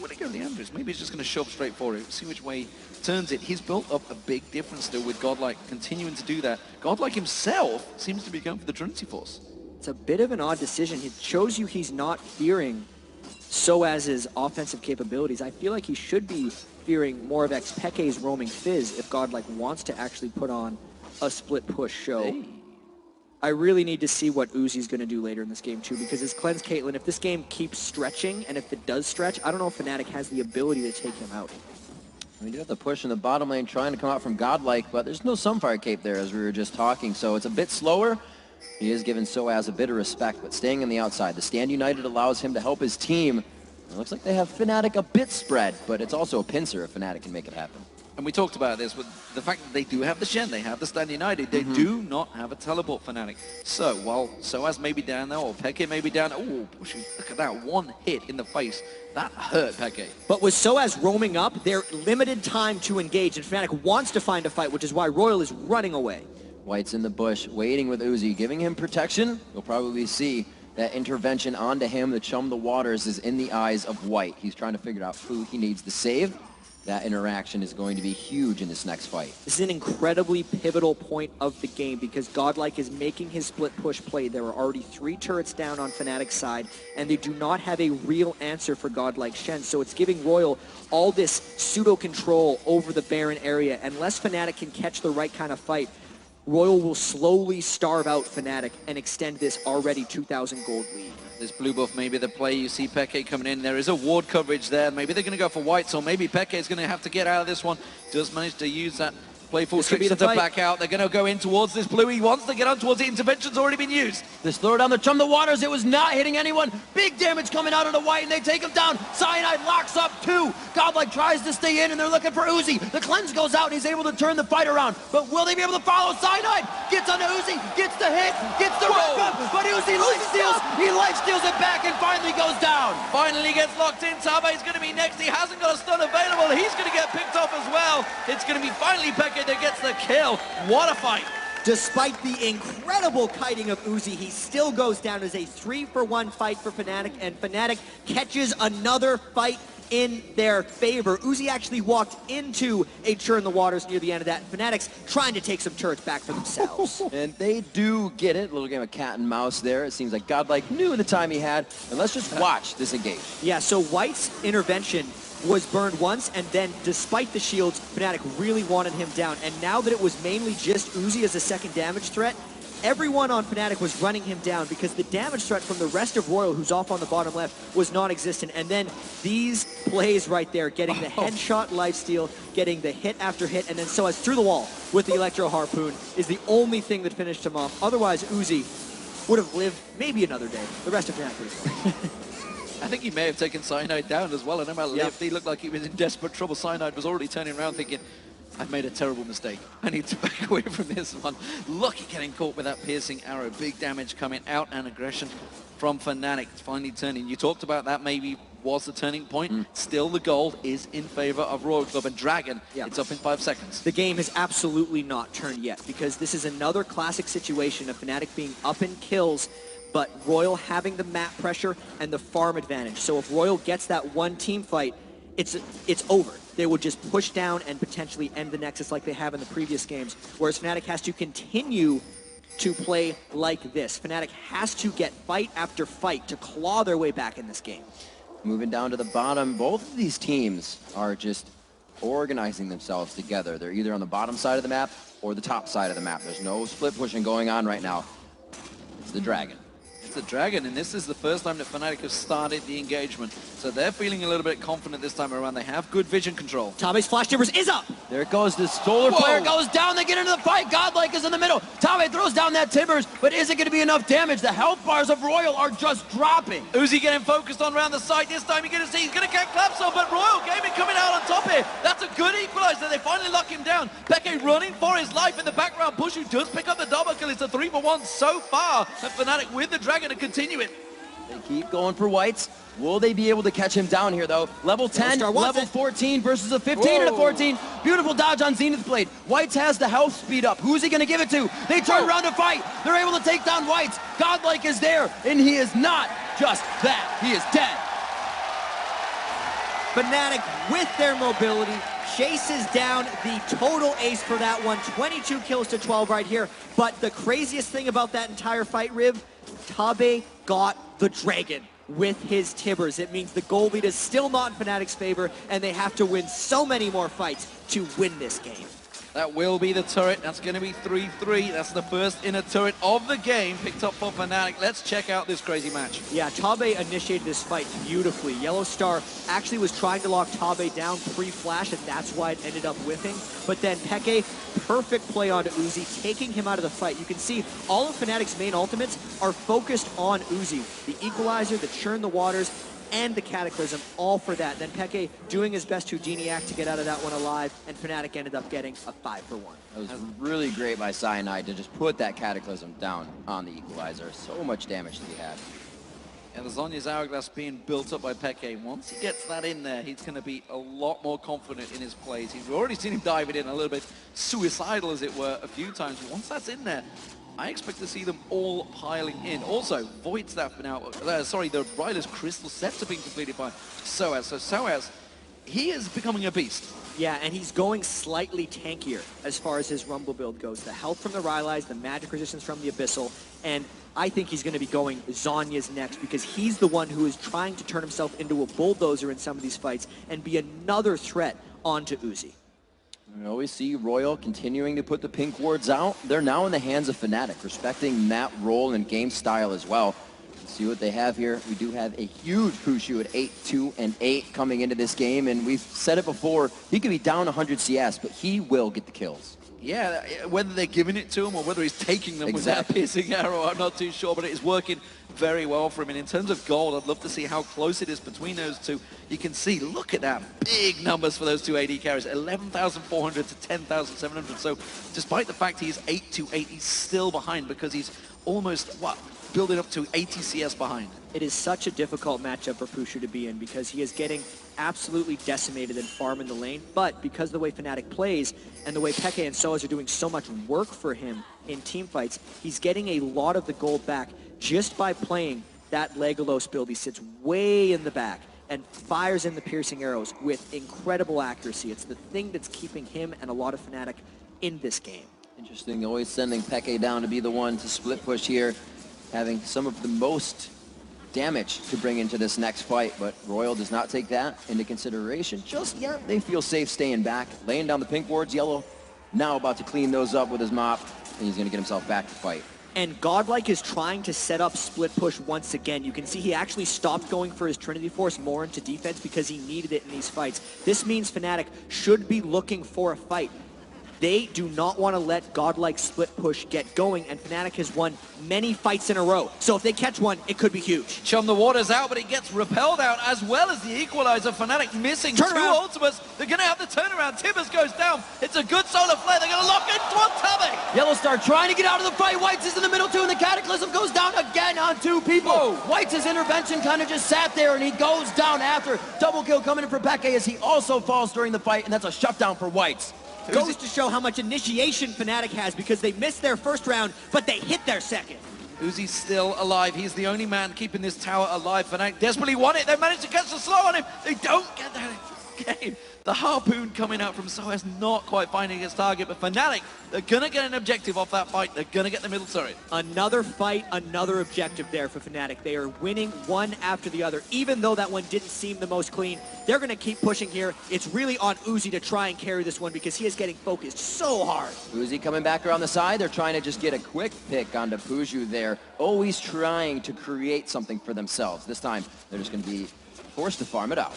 When he go to the Andrews, maybe he's just going to shove straight for it. See which way he turns it. He's built up a big difference still with Godlike continuing to do that. Godlike himself seems to be going for the Trinity Force. It's a bit of an odd decision. It shows you he's not fearing Soaz's offensive capabilities. I feel like he should be fearing more of Peke's roaming Fizz if Godlike wants to actually put on a split push show. Hey. I really need to see what Uzi's going to do later in this game too, because his Cleanse Caitlyn, if this game keeps stretching, and if it does stretch, I don't know if Fnatic has the ability to take him out. We do have the push in the bottom lane trying to come out from Godlike, but there's no Sunfire Cape there as we were just talking, so it's a bit slower. He is giving Soaz a bit of respect, but staying on the outside. The Stand United allows him to help his team. It looks like they have Fnatic a bit spread, but it's also a pincer if Fnatic can make it happen. And we talked about this with the fact that they do have the Shen, they have the Stand United, they do not have a teleport Fnatic. So while Soaz may be down there, or Peke may be down, oh, look at that, one hit in the face. That hurt Peke. But with Soaz roaming up, they're limited time to engage, and Fnatic wants to find a fight, which is why RYL is running away. White's in the bush, waiting with Uzi, giving him protection. You'll probably see that intervention onto him, the Chum the Waters, is in the eyes of White. He's trying to figure out who he needs to save. That interaction is going to be huge in this next fight. This is an incredibly pivotal point of the game because Godlike is making his split push play. There are already 3 turrets down on Fnatic's side, and they do not have a real answer for Godlike Shen. So it's giving RYL all this pseudo-control over the Baron area. Unless Fnatic can catch the right kind of fight, RYL will slowly starve out Fnatic and extend this already 2,000 gold lead. This blue buff may be the play. You see Peke coming in. There is a ward coverage there. Maybe they're going to go for White, so maybe Peke is going to have to get out of this one. Does manage to use that playful tricks to back out. They're going to go in towards this blue. He wants to get on towards it. Intervention's already been used. This throw down the Chum the Waters. It was not hitting anyone. Big damage coming out of the White, and they take him down. Cyanide locks up 2. Godlike tries to stay in, and they're looking for Uzi. The cleanse goes out, and he's able to turn the fight around. But will they be able to follow? Cyanide gets onto Uzi, gets the hit, gets the rip up, but Uzi lifesteals. He lifesteals it back and finally goes down. Finally gets locked in. Tabe's going to be next. He hasn't got a stun available. He's going to get picked off as well. It's going to be finally Peke that gets the kill. What a fight. Despite the incredible kiting of Uzi, he still goes down as a 3-for-1 fight for Fnatic, and Fnatic catches another fight in their favor. Uzi actually walked into a Churn the Waters near the end of that. Fnatic's trying to take some turrets back for themselves. And they do get it. A little game of cat and mouse there. It seems like Godlike knew the time he had. And let's just watch this engage. Yeah, so White's intervention was burned once, and then despite the shields, Fnatic really wanted him down. And now that it was mainly just Uzi as a second damage threat, everyone on Fnatic was running him down because the damage threat from the rest of RYL, who's off on the bottom left, was non-existent. And then these plays right there, getting the headshot lifesteal, getting the hit after hit, and then Soaz through the wall with the Electro Harpoon is the only thing that finished him off. Otherwise, Uzi would have lived maybe another day. The rest of Fnatic would have I think he may have taken Cyanide down as well. I know about Lift. He looked like he was in desperate trouble. Cyanide was already turning around thinking, I've made a terrible mistake. I need to back away from this one. Lucky getting caught with that piercing arrow. Big damage coming out and aggression from Fnatic. Finally turning. You talked about that maybe was the turning point. Still the gold is in favor of Royal Club and Dragon. It's up in 5 seconds. The game is absolutely not turned yet because this is another classic situation of Fnatic being up in kills, but Royal having the map pressure and the farm advantage. So if Royal gets that one team fight, it's over. They would just push down and potentially end the Nexus like they have in the previous games, whereas Fnatic has to continue to play like this. Fnatic has to get fight after fight to claw their way back in this game. Moving down to the bottom, both of these teams are just organizing themselves together. They're either on the bottom side of the map or the top side of the map. There's no split pushing going on right now. It's the Dragon. It's the Dragon, and this is the first time that Fnatic have started the engagement. So they're feeling a little bit confident this time around. They have good vision control. Tabe's Flash Timbers is up! There it goes. The solar flare goes down. They get into the fight. Godlike is in the middle. Tabe throws down that Timbers, but is it going to be enough damage? The health bars of Royal are just dropping. Uzi getting focused on around the side. This time you're going to see he's going to get claps on, but Royal Gaming coming out on top here. That's a good equalizer. They finally lock him down. Peke running for his life in the background. Pushu does pick up the double kill. It's a 3-for-1 so far. And Fnatic with the Dragon to continue it. They keep going for Whites. Will they be able to catch him down here, though? Level 10, level 14 versus a 15 and a 14. Beautiful dodge on Zenith Blade. Whites has the health speed up. Who's he going to give it to? They turn around to fight. They're able to take down Whites. Godlike is there, and he is not just that. He is dead. Fnatic, with their mobility, chases down the total ace for that one. 22 kills to 12 right here. But the craziest thing about that entire fight, Riv, Tabe got the Dragon with his Tibbers. It means the goal lead is still not in Fnatic's favor, and they have to win so many more fights to win this game. That will be the turret. That's going to be 3-3. That's the first inner turret of the game picked up for Fnatic. Let's check out this crazy match. Yeah, Tabe initiated this fight beautifully. Yellow Star actually was trying to lock Tabe down pre-flash, and that's why it ended up whiffing. But then Peke, perfect play onto Uzi, taking him out of the fight. You can see all of Fnatic's main ultimates are focused on Uzi. The Equalizer, the Churn the Waters, and the Cataclysm, all for that. Then Peke doing his best Houdini act to get out of that one alive, and Fnatic ended up getting a 5-for-1. That was really great by Cyanide to just put that Cataclysm down on the Equalizer. So much damage that he had. And the Zhonya's Hourglass being built up by Peke. Once he gets that in there, he's going to be a lot more confident in his plays. We've already seen him dive it in a little bit suicidal, as it were, a few times. Once that's in there, I expect to see them all piling in. Also, Void Staff now, the RYL's Crystal Scepter being completed by Soaz. So Soaz, he is becoming a beast. Yeah, and he's going slightly tankier as far as his Rumble build goes. The health from the RYL's, the magic resistance from the Abyssal, and I think he's going to be going Zhonya's next because he's the one who is trying to turn himself into a bulldozer in some of these fights and be another threat onto Uzi. We always see Royal continuing to put the pink wards out. They're now in the hands of Fnatic, respecting map role and game style as well. Let's see what they have here. We do have a huge Pushu at 8-2 and 8 coming into this game, and we've said it before, he could be down 100 CS, but he will get the kills. Yeah, whether they're giving it to him or whether he's taking them with that piercing arrow, I'm not too sure, but it is working very well for him. And in terms of gold, I'd love to see how close it is between those two. You can see, look at that, big numbers for those two AD carries, 11,400 to 10,700. So despite the fact he's 8-8, he's still behind because he's almost, building up to 80 CS behind. It is such a difficult matchup for Pushu to be in because he is getting absolutely decimated and farm in the lane, but because of the way Fnatic plays and the way Peke and Soaz are doing so much work for him in team fights, he's getting a lot of the gold back just by playing that Legolos build. He sits way in the back and fires in the piercing arrows with incredible accuracy. It's the thing that's keeping him and a lot of Fnatic in this game. Interesting, always sending Peke down to be the one to split push here, having some of the most damage to bring into this next fight, but Royal does not take that into consideration just yet. They feel safe staying back, laying down the pink wards. Yellow now about to clean those up with his mop, and he's going to get himself back to fight. And Godlike is trying to set up split push once again. You can see he actually stopped going for his Trinity Force more into defense because he needed it in these fights. This means Fnatic should be looking for a fight. They do not want to let godlike split push get going, and Fnatic has won many fights in a row. So if they catch one, it could be huge. Chum the Waters out, but he gets repelled out, as well as the equalizer. Fnatic missing two ultimates. They're going to have the turnaround. Tibbers goes down. It's a good solar flare. They're going to lock into one Tabby. Yellowstar trying to get out of the fight. Whites is in the middle too, and the Cataclysm goes down again on two people. Whoa. Whites' intervention kind of just sat there, and he goes down after. Double kill coming in for Peke as he also falls during the fight, and that's a shutdown for Whites. Goes to show how much initiation Fnatic has, because they missed their first round, but they hit their second. Uzi's still alive. He's the only man keeping this tower alive. Fnatic desperately want it. They managed to catch the slow on him. They don't get that game. The harpoon coming out from SOAS not quite finding its target, but Fnatic, they're going to get an objective off that fight. They're going to get the middle turret. Another fight, another objective there for Fnatic. They are winning one after the other. Even though that one didn't seem the most clean, they're going to keep pushing here. It's really on Uzi to try and carry this one because he is getting focused so hard. Uzi coming back around the side. They're trying to just get a quick pick onto Puju there. Always trying to create something for themselves. This time, they're just going to be forced to farm it out.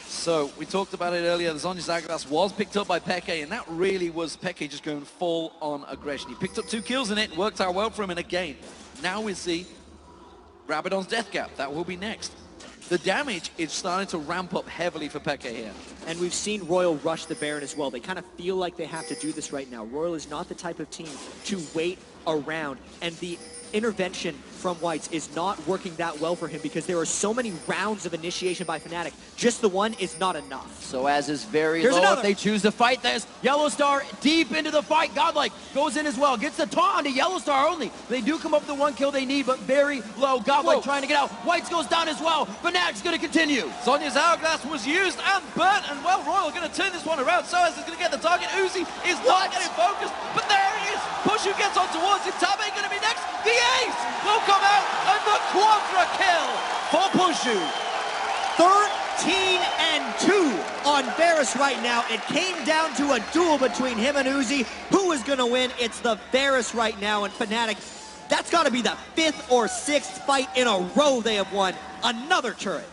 So, we talked about it earlier, the Zhonya's Hourglass was picked up by Peke, and that really was Peke just going full on aggression. He picked up 2 kills in it, worked out well for him in a game. Now we see Rabadon's Death Gap. That will be next. The damage is starting to ramp up heavily for Peke here. And we've seen Royal rush the Baron as well. They kind of feel like they have to do this right now. Royal is not the type of team to wait around, and the intervention from Whites is not working that well for him because there are so many rounds of initiation by Fnatic. Just the one is not enough. So as is very low, if they choose to fight this, Yellowstar deep into the fight. Godlike goes in as well, gets the taunt onto Yellowstar only. They do come up with the 1 kill they need, but very low. Godlike trying to get out. Whites goes down as well. Fnatic's going to continue. Zhonya's Hourglass was used and burnt, and well, Royal going to turn this one around. SOAS is going to get the target. Uzi is not getting focused, but there he is. Pushu gets on towards him. Tabe going to be next. The ace will come out, and the quadra kill for Pushu. 13-2 on Varus right now. It came down to a duel between him and Uzi. Who is going to win? It's the Varus right now, and Fnatic, that's got to be the 5th or 6th fight in a row they have won. Another turret.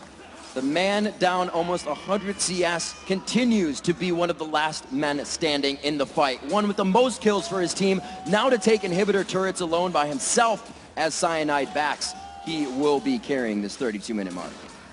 The man down almost 100 CS continues to be one of the last men standing in the fight. One with the most kills for his team, now to take inhibitor turrets alone by himself as Cyanide backs. He will be carrying this 32-minute mark.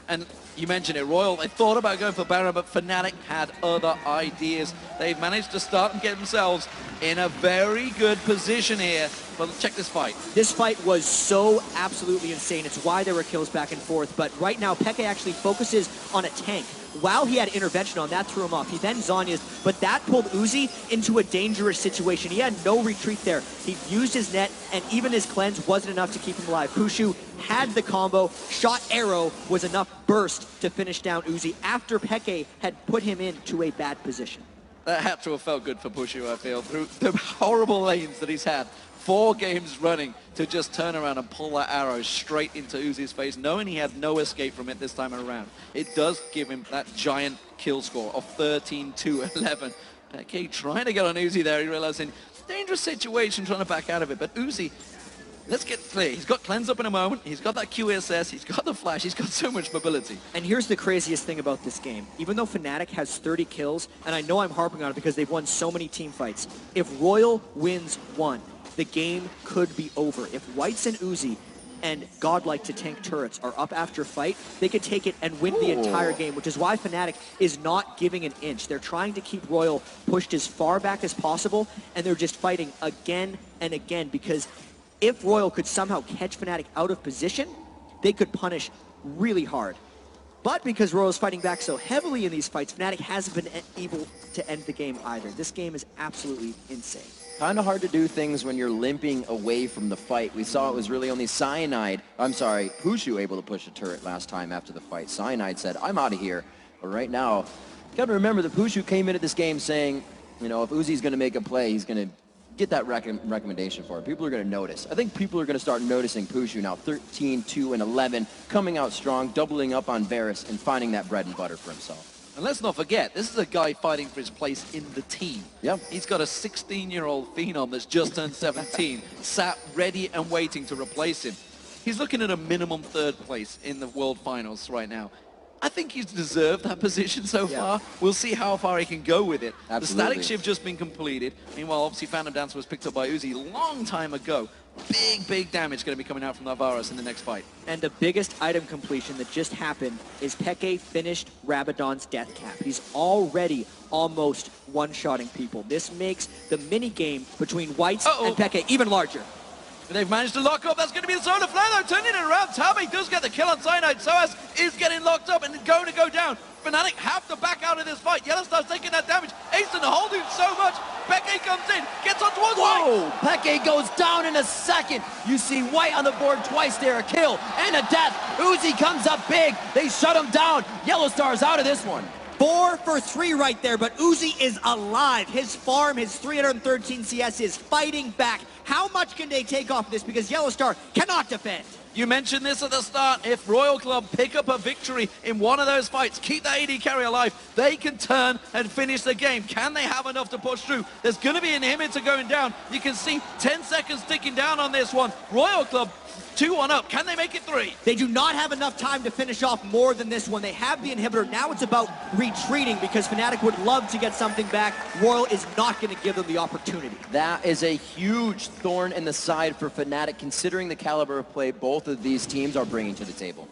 And you mentioned it, Royal, they thought about going for Baron, but Fnatic had other ideas. They've managed to start and get themselves in a very good position here. But check this fight. This fight was so absolutely insane. It's why there were kills back and forth. But right now, Peke actually focuses on a tank. While he had intervention on, that threw him off. He then Zhonya's, but that pulled Uzi into a dangerous situation. He had no retreat there. He used his net, and even his cleanse wasn't enough to keep him alive. Pushu had the combo. Shot arrow was enough burst to finish down Uzi after Peke had put him into a bad position. That had to have felt good for Pushu, I feel, through the horrible lanes that he's had. 4 games running to just turn around and pull that arrow straight into Uzi's face, knowing he had no escape from it this time around. It does give him that giant kill score of 13-11. Peke trying to get on Uzi there, he realizing dangerous situation, trying to back out of it. But Uzi, let's get clear, he's got cleanse up in a moment, he's got that QSS, he's got the flash, he's got so much mobility. And here's the craziest thing about this game. Even though Fnatic has 30 kills, and I know I'm harping on it because they've won so many team fights, if Royal wins one, the game could be over. If Whites and Uzi and Godlike to tank turrets are up after a fight, they could take it and win the entire game, which is why Fnatic is not giving an inch. They're trying to keep Royal pushed as far back as possible, and they're just fighting again and again, because if Royal could somehow catch Fnatic out of position, they could punish really hard. But because Royal's fighting back so heavily in these fights, Fnatic hasn't been able to end the game either. This game is absolutely insane. Kind of hard to do things when you're limping away from the fight. We saw it was really only Pushu able to push a turret last time after the fight. Cyanide said, I'm out of here. But right now, you got to remember that Pushu came into this game saying, you know, if Uzi's going to make a play, he's going to get that recommendation for it. People are going to notice. I think people are going to start noticing Pushu now, 13-2-11, coming out strong, doubling up on Varus, and finding that bread and butter for himself. And let's not forget, this is a guy fighting for his place in the team. Yep. He's got a 16-year-old phenom that's just turned 17, sat ready and waiting to replace him. He's looking at a minimum 3rd place in the World Finals right now. I think he's deserved that position so far. We'll see how far he can go with it. Absolutely. The static shift just been completed. Meanwhile, obviously, Phantom Dancer was picked up by Uzi a long time ago. Big damage going to be coming out from Navarus in the next fight. And the biggest item completion that just happened is Peke finished Rabadon's death cap. He's already almost one-shotting people. This makes the mini-game between Whites and Peke even larger. They've managed to lock up. That's going to be the solar flare, though. Turning it around. Tabe does get the kill on Cyanide. Soaz is getting locked up and going to go down. Fnatic have to back out of this fight. Yellowstar's taking that damage. Ace holding so much. Peke comes in, gets on towards White. Peke goes down in a second. You see White on the board twice there. A kill and a death. Uzi comes up big. They shut him down. Yellowstar's out of this one. 4 for 3 right there, but Uzi is alive. His farm, his 313 CS is fighting back. How much can they take off this? Because Yellowstar cannot defend. You mentioned this at the start. If Royal Club pick up a victory in one of those fights, keep that AD carry alive, they can turn and finish the game. Can they have enough to push through? There's going to be an inhibitor going down. You can see 10 seconds ticking down on this one. Royal Club 2-1 up. Can they make it 3? They do not have enough time to finish off more than this one. They have the inhibitor. Now it's about retreating because Fnatic would love to get something back. Royal is not going to give them the opportunity. That is a huge thorn in the side for Fnatic, considering the caliber of play both of these teams are bringing to the table.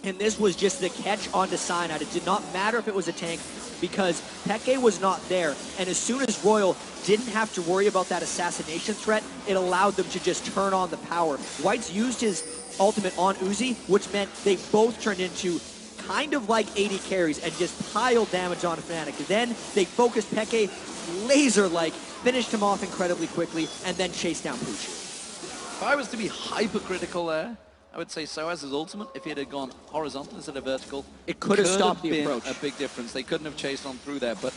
And this was just the catch onto Cyanide. It did not matter if it was a tank because Peke was not there. And as soon as Royal didn't have to worry about that assassination threat, it allowed them to just turn on the power. White's used his ultimate on Uzi, which meant they both turned into kind of like 80 carries and just piled damage on Fnatic. Then they focused Peke laser-like, finished him off incredibly quickly, and then chased down Pushu. If I was to be hypercritical there, I would say Soaz's ultimate, if he had gone horizontal instead of vertical, it could have stopped the approach. A big difference. They couldn't have chased on through there, but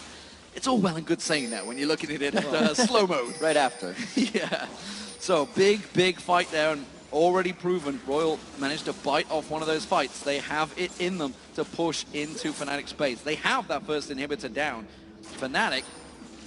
it's all well and good saying that when you're looking at it slow mode. Right after. Yeah. So big fight there, and already proven Royal managed to bite off one of those fights. They have it in them to push into Fnatic space. They have that first inhibitor down. Fnatic,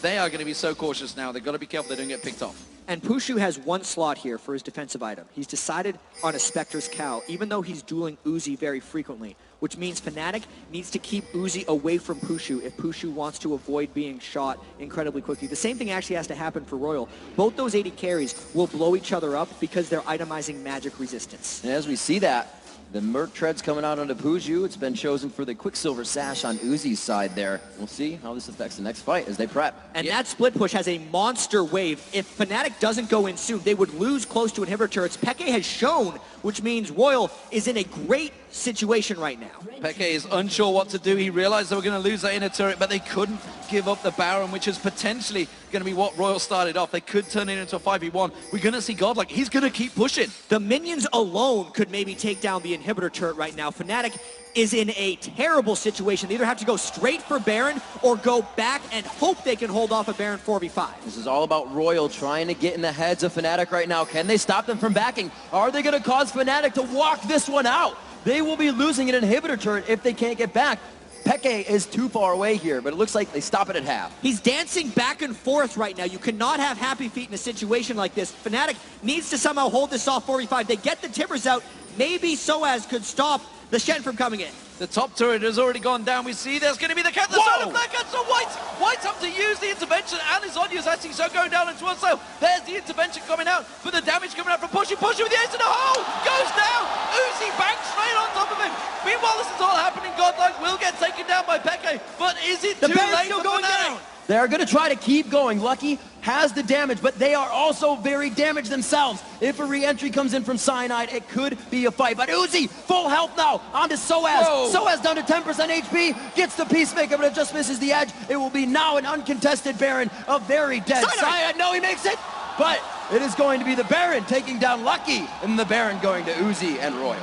they are going to be so cautious now. They've got to be careful they don't get picked off. And Pushu has one slot here for his defensive item. He's decided on a Spectre's Cow, even though he's dueling Uzi very frequently, which means Fnatic needs to keep Uzi away from Pushu if Pushu wants to avoid being shot incredibly quickly. The same thing actually has to happen for Royal. Both those 80 carries will blow each other up because they're itemizing magic resistance. And as we see that, the Merc Tread's coming out onto Pushu. It's been chosen for the Quicksilver Sash on Uzi's side there. We'll see how this affects the next fight as they prep. And that split push has a monster wave. If Fnatic doesn't go in soon, they would lose close to inhibitor turrets. Peke has shown, which means Royal is in a great situation right now. Peke is unsure what to do. He realized they were going to lose that inner turret, but they couldn't give up the Baron, which is potentially going to be what Royal started off. They could turn it into a 5v1. We're going to see Godlike. He's going to keep pushing. The minions alone could maybe take down the inhibitor turret right now. Fnatic is in a terrible situation. They either have to go straight for Baron or go back and hope they can hold off a Baron 4v5. This is all about Royal trying to get in the heads of Fnatic right now. Can they stop them from backing? Are they going to cause Fnatic to walk this one out? They will be losing an inhibitor turret if they can't get back. Peke is too far away here, but it looks like they stop it at half. He's dancing back and forth right now. You cannot have Happy Feet in a situation like this. Fnatic needs to somehow hold this off 4v5. They get the Timbers out. Maybe Soaz could stop the Shen from coming in. The top turret has already gone down. We see there's going to be the cat. The solar flare cuts on White. White's up to use the intervention, and his Onya's actually so going down into one side. There's the intervention coming out, but the damage coming out from Pushu. Pushu with the ace in the hole. Goes down. Uzi banks straight on top of him. Meanwhile, this is all happening. Godlike will get taken down by Peke, but is it too late for Fnatic? They're going to try to keep going. Lucky has the damage, but they are also very damaged themselves. If a re-entry comes in from Cyanide, it could be a fight. But Uzi, full health now, onto Soaz. Whoa. Soaz down to 10% HP, gets the Peacemaker, but it just misses the edge. It will be now an uncontested Baron, a very dead Cyanide. No, he makes it, but it is going to be the Baron taking down Lucky, and the Baron going to Uzi and Royal.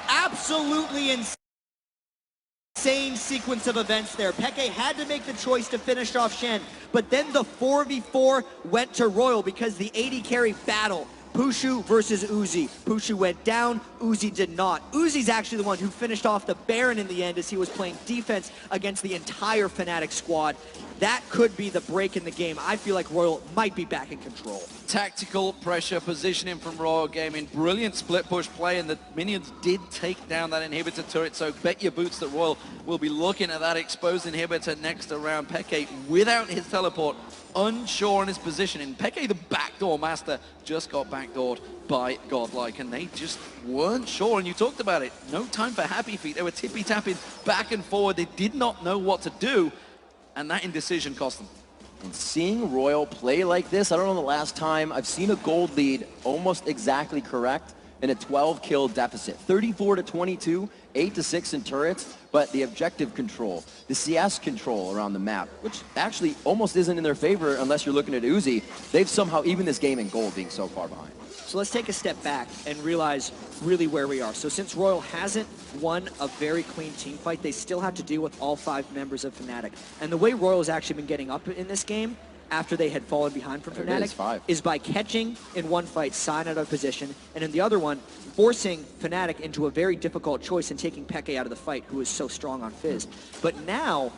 Absolutely insane sequence of events there. Peke had to make the choice to finish off Shen, but then the 4v4 went to Royal because the 80 carry battle. Pushu versus Uzi. Pushu went down, Uzi did not. Uzi's actually the one who finished off the Baron in the end as he was playing defense against the entire Fnatic squad. that could be the break in the game. I feel like Royal might be back in control. Tactical pressure positioning from Royal Gaming. Brilliant split push play, and the minions did take down that inhibitor turret, so bet your boots that Royal will be looking at that exposed inhibitor next around. Peke without his teleport, unsure in his positioning. Peke, the backdoor master, just got backdoored by Godlike, and they just weren't sure, and you talked about it. No time for happy feet. They were tippy-tapping back and forward. They did not know what to do, and that indecision cost them. And seeing Royal play like this, I don't know the last time I've seen a gold lead almost exactly correct in a 12-kill deficit. 34-22, 8-6 in turrets, but the objective control, the CS control around the map, which actually almost isn't in their favor unless you're looking at Uzi, they've somehow even this game in gold being so far behind. So let's take a step back and realize really where we are. So since Royal hasn't won a very clean team fight, they still have to deal with all 5 members of Fnatic. And the way Royal has actually been getting up in this game after they had fallen behind from Fnatic is by catching in one fight Sign out of position, and in the other one, forcing Fnatic into a very difficult choice and taking Peke out of the fight, who is so strong on Fizz. But now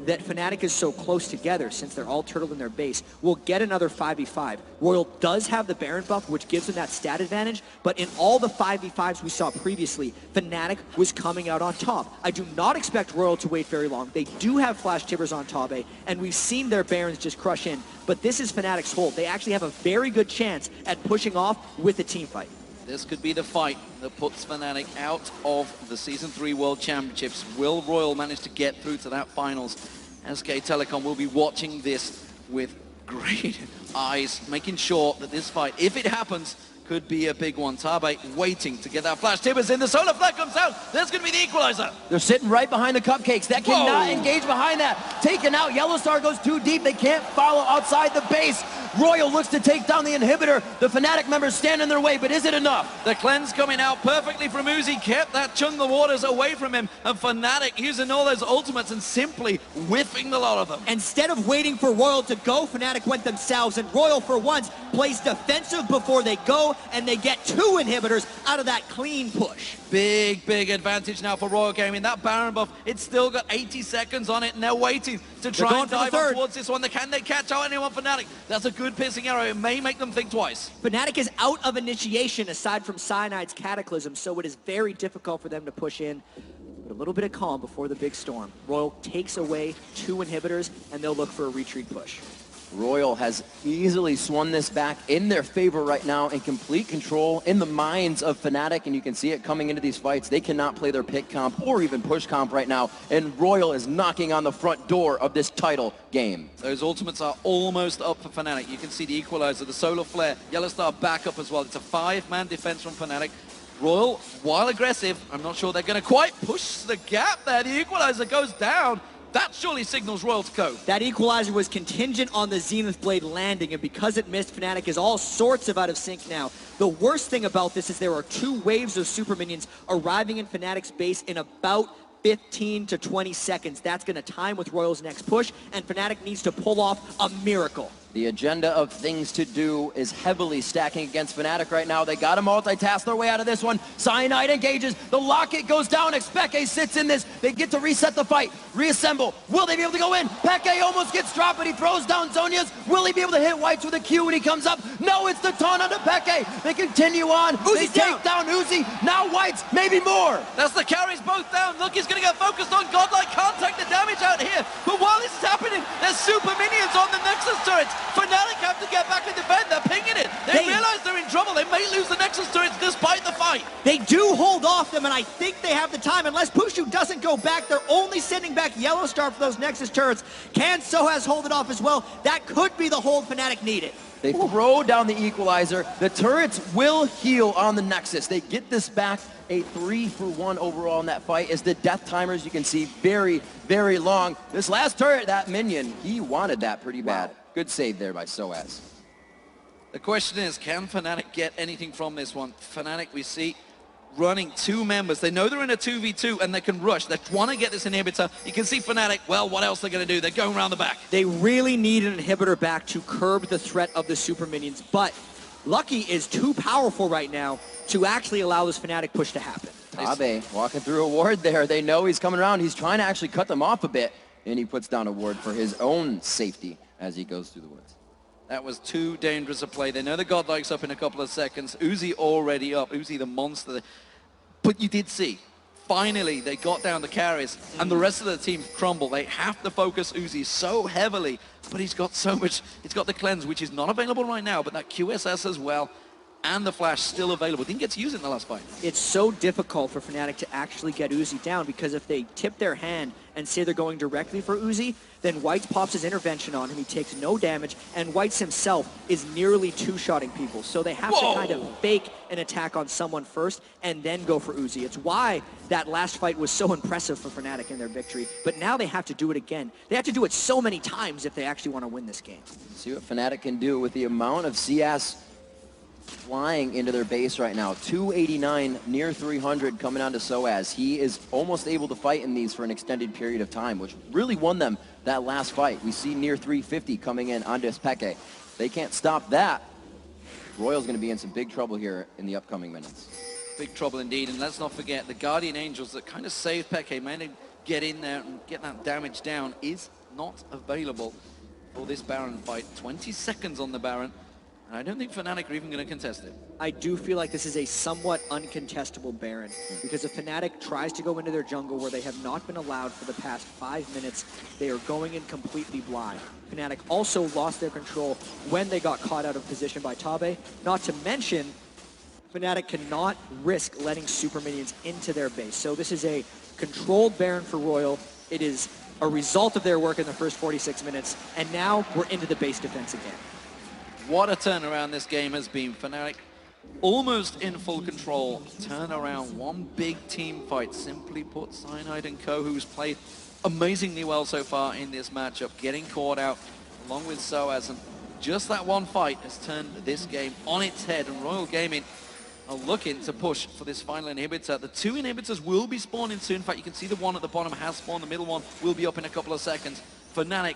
that Fnatic is so close together, since they're all turtled in their base, we'll get another 5v5. Royal does have the Baron buff, which gives them that stat advantage, but in all the 5v5s we saw previously, Fnatic was coming out on top. I do not expect Royal to wait very long. They do have Flash Tibbers on top A, and we've seen their Barons just crush in, but this is Fnatic's hold. They actually have a very good chance at pushing off with a team fight. This could be the fight that puts Fnatic out of the Season 3 World Championships. Will Royal manage to get through to that finals? SK Telecom will be watching this with great eyes, making sure that this fight, if it happens, could be a big one. Tabe waiting to get that flash. Tibbers in, the solar flag comes out. That's going to be the equalizer. They're sitting right behind the cupcakes. That cannot engage behind that. Taken out. Yellow Star goes too deep. They can't follow outside the base. Royal looks to take down the inhibitor. The Fnatic members stand in their way, but is it enough? The cleanse coming out perfectly from Uzi, kept that Chung the Waters away from him, and Fnatic using all those ultimates and simply whiffing the lot of them. Instead of waiting for Royal to go, Fnatic went themselves, and Royal for once plays defensive before they go, and they get 2 inhibitors out of that clean push. Big, big advantage now for Royal Gaming. That Baron buff, it's still got 80 seconds on it, and they're waiting to try and dive on towards this one. Can they catch out anyone, Fnatic? That's a good piercing arrow. It may make them think twice. Fnatic is out of initiation aside from Cyanide's Cataclysm, so it is very difficult for them to push in. But a little bit of calm before the big storm. Royal takes away 2 inhibitors, and they'll look for a retreat push. Royal has easily swung this back in their favor right now, in complete control in the minds of Fnatic, and you can see it coming into these fights. They cannot play their pick comp or even push comp right now, and Royal is knocking on the front door of this title game. Those ultimates are almost up for Fnatic. You can see the equalizer, the solar flare, Yellow Star back up as well. It's a 5-man defense from Fnatic. Royal, while aggressive, I'm not sure they're going to quite push the gap there. The equalizer goes down. That surely signals Royal to go. That equalizer was contingent on the Zenith Blade landing, and because it missed, Fnatic is all sorts of out of sync now. The worst thing about this is there are 2 waves of super minions arriving in Fnatic's base in about 15 to 20 seconds. That's going to time with Royal's next push, and Fnatic needs to pull off a miracle. The agenda of things to do is heavily stacking against Fnatic right now. They got to multitask their way out of this one. Cyanide engages. The locket goes down. Expeke sits in this. They get to reset the fight. Reassemble. Will they be able to go in? Peke almost gets dropped, but he throws down Zonia's. Will he be able to hit Whites with a Q when he comes up? No, it's the taunt onto Peke. They continue on. They take down Uzi. Now Whites, maybe more. That's the carries both down. Look, he's going to get focused on Godlike. Can't take the damage out here. But while this is happening, there's super minions on the Nexus turrets. Fnatic have to get back and defend. They're pinging it. They realize they're in trouble. They may lose the Nexus turrets despite the fight. They do hold off them, and I think they have the time. Unless Pushu doesn't go back, they're only sending back Yellow Star for those Nexus turrets. Can Sohaz hold it off as well? That could be the hold Fnatic needed. They throw down the equalizer. The turrets will heal on the Nexus. They get this back. A 3-for-1 overall in that fight as the death timers, you can see, very, very long. This last turret, that minion, he wanted that pretty bad. Good save there by Soaz. The question is, can Fnatic get anything from this one? Fnatic, we see, running 2 members. They know they're in a 2v2 and they can rush. They want to get this inhibitor. You can see Fnatic, well, what else they're going to do? They're going around the back. They really need an inhibitor back to curb the threat of the super minions, but Lucky is too powerful right now to actually allow this Fnatic push to happen. Abe walking through a ward there. They know he's coming around. He's trying to actually cut them off a bit. and he puts down a ward for his own safety as he goes through the woods. That was too dangerous a play. They know the Godlike's up in a couple of seconds. Uzi already up. Uzi the monster. But you did see, finally, they got down the carries, and the rest of the team crumble. They have to focus Uzi so heavily, but he's got so much. He's got the cleanse, which is not available right now, but that QSS as well, and the flash still available. Didn't get to use it in the last fight. It's so difficult for Fnatic to actually get Uzi down, because if they tip their hand and say they're going directly for Uzi, then Whites pops his intervention on him, he takes no damage, and Whites himself is nearly two-shotting people. So they have to kind of fake an attack on someone first and then go for Uzi. It's why that last fight was so impressive for Fnatic in their victory, but now they have to do it again. They have to do it so many times if they actually want to win this game. See what Fnatic can do with the amount of CS flying into their base right now. 289, near 300 coming on to Soaz. He is almost able to fight in these for an extended period of time, which really won them that last fight. We see near 350 coming in on this Peke. They can't stop that. Royal's going to be in some big trouble here in the upcoming minutes. Big trouble indeed, and let's not forget the Guardian Angels that kind of saved Peke, managed to get in there and get that damage down, is not available for this Baron fight. 20 seconds on the Baron. I don't think Fnatic are even going to contest it. I do feel like this is a somewhat uncontestable Baron, because if Fnatic tries to go into their jungle where they have not been allowed for the past 5 minutes, they are going in completely blind. Fnatic also lost their control when they got caught out of position by Tabe. Not to mention, Fnatic cannot risk letting super minions into their base. So this is a controlled Baron for Royal. It is a result of their work in the first 46 minutes, and now we're into the base defense again. What a turnaround this game has been. Fnatic almost in full control. Turn around one big team fight. Simply put, Cyanide and Co, who's played amazingly well so far in this matchup, getting caught out along with Soaz. And just that one fight has turned this game on its head. And Royal Gaming are looking to push for this final inhibitor. The 2 inhibitors will be spawning soon. In fact, you can see the one at the bottom has spawned. The middle one will be up in a couple of seconds. Fnatic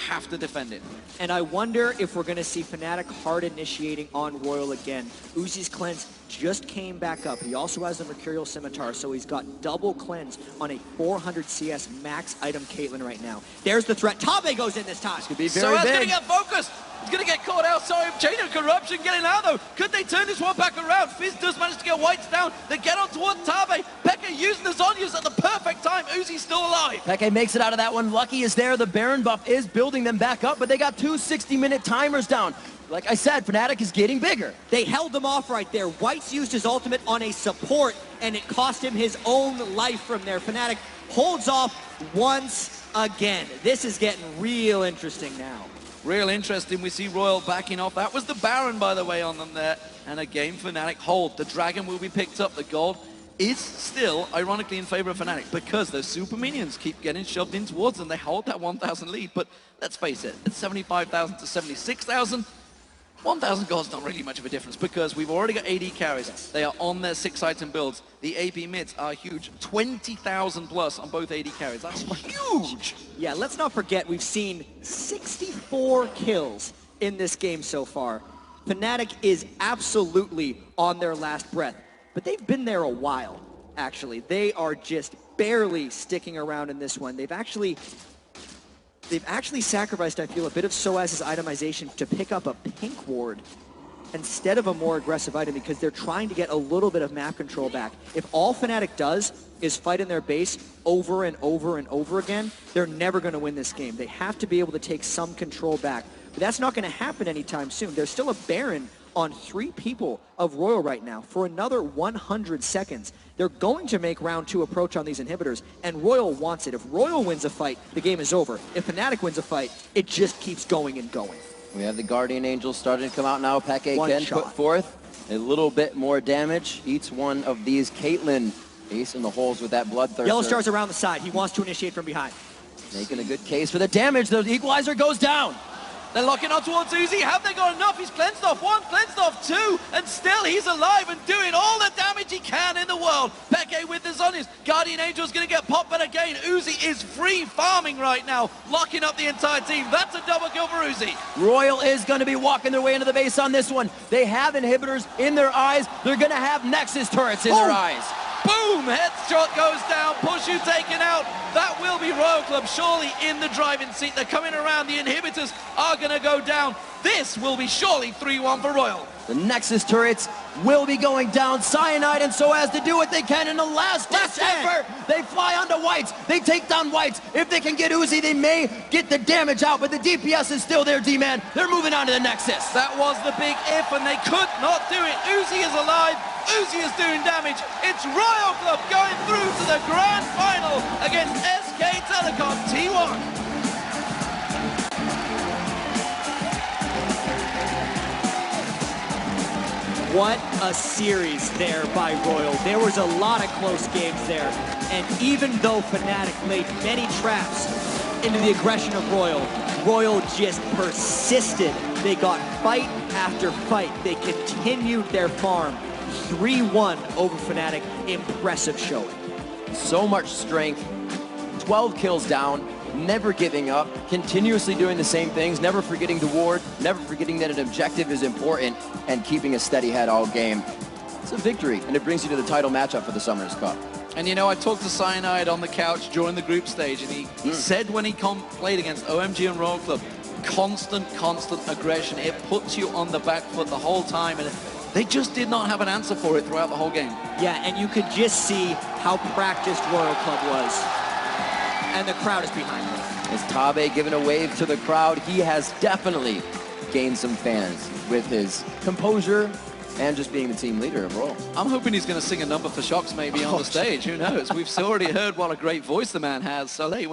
have to defend it. And I wonder if we're going to see Fnatic hard initiating on Royal again. Uzi's cleanse just came back up. He also has the Mercurial Scimitar, so he's got double cleanse on a 400 CS max item Caitlyn right now. There's the threat. Tabe goes in this time. This could be very big. Going to get focused. He's going to get caught out. Sorry, Chain of Corruption getting out though. Could they turn this one back around? Fizz does manage to get Whites down. They get on towards Tabe. Peke using the Zonyas at the perfect time. Uzi's still alive. Peke makes it out of that one. Lucky is there. The Baron buff is building them back up, but they got 2 60-minute timers down. Like I said, Fnatic is getting bigger. They held them off right there. Whites used his ultimate on a support, and it cost him his own life from there. Fnatic holds off once again. This is getting real interesting now. Real interesting. We see Royal backing off. That was the Baron, by the way, on them there. And again, Fnatic hold. The Dragon will be picked up. The gold is still, ironically, in favor of Fnatic because those super minions keep getting shoved in towards them. They hold that 1,000 lead. But let's face it, it's 75,000 to 76,000. 1,000 gold's not really much of a difference because we've already got AD carries. They are on their 6-item builds. The AP mids are huge. 20,000 plus on both AD carries. That's huge. Yeah, let's not forget we've seen 64 kills in this game so far. Fnatic is absolutely on their last breath, but they've been there a while, actually. They are just barely sticking around in this one. They've actually sacrificed, I feel, a bit of Soaz's itemization to pick up a pink ward instead of a more aggressive item because they're trying to get a little bit of map control back. If all Fnatic does is fight in their base over and over and over again, they're never going to win this game. They have to be able to take some control back. But that's not going to happen anytime soon. There's still a Baron on 3 people of Royal right now for another 100 seconds. They're going to make round 2 approach on these inhibitors, and Royal wants it. If Royal wins a fight, the game is over. If Fnatic wins a fight, it just keeps going and going. We have the Guardian Angels starting to come out now. Peke One can shot. put forth a little bit more damage. Each one of these. Caitlyn ace in the holes with that Bloodthirster. Yellow Star's around the side. He wants to initiate from behind. Making a good case for the damage. The equalizer goes down. They're locking on towards Uzi. Have they got enough? He's cleansed off 1, cleansed off 2, and still he's alive and doing all the damage he can in the world. Peke with the Zonies. Guardian Angel's going to get popped, but again, Uzi is free farming right now, locking up the entire team. That's a double kill for Uzi. Royal is going to be walking their way into the base on this one. They have inhibitors in their eyes. They're going to have Nexus turrets in their eyes. Boom! Headshot goes down. Pushu taken out. That will be Royal Club surely in the driving seat. They're coming around. The inhibitors are going to go down. This will be surely 3-1 for Royal. The Nexus turrets will be going down. Cyanide and SOAS to do what they can in the last effort. They fly onto Whites. They take down Whites. If they can get Uzi, they may get the damage out, but the DPS is still there, D-Man. They're moving on to the Nexus. That was the big if, and they could not do it. Uzi is alive. Uzi is doing damage. It's Royal Club going through to the grand final against SK Telecom T1. What a series there by Royal. There was a lot of close games there. And even though Fnatic laid many traps into the aggression of Royal, Royal just persisted. They got fight after fight. They continued their farm. 3-1 over Fnatic. Impressive showing. So much strength. 12 kills down. Never giving up, continuously doing the same things, never forgetting to ward, never forgetting that an objective is important, and keeping a steady head all game. It's a victory, and it brings you to the title matchup for the Summoners Cup. And you know, I talked to Cyanide on the couch during the group stage, and he said when he played against OMG and Royal Club, constant aggression. It puts you on the back foot the whole time, and they just did not have an answer for it throughout the whole game. Yeah, and you could just see how practiced Royal Club was. And the crowd is behind him. As Tabe giving a wave to the crowd, he has definitely gained some fans with his composure and just being the team leader of Royal. I'm hoping he's going to sing a number for Shocks maybe on the stage. Who knows? We've already heard what a great voice the man has. So, hey,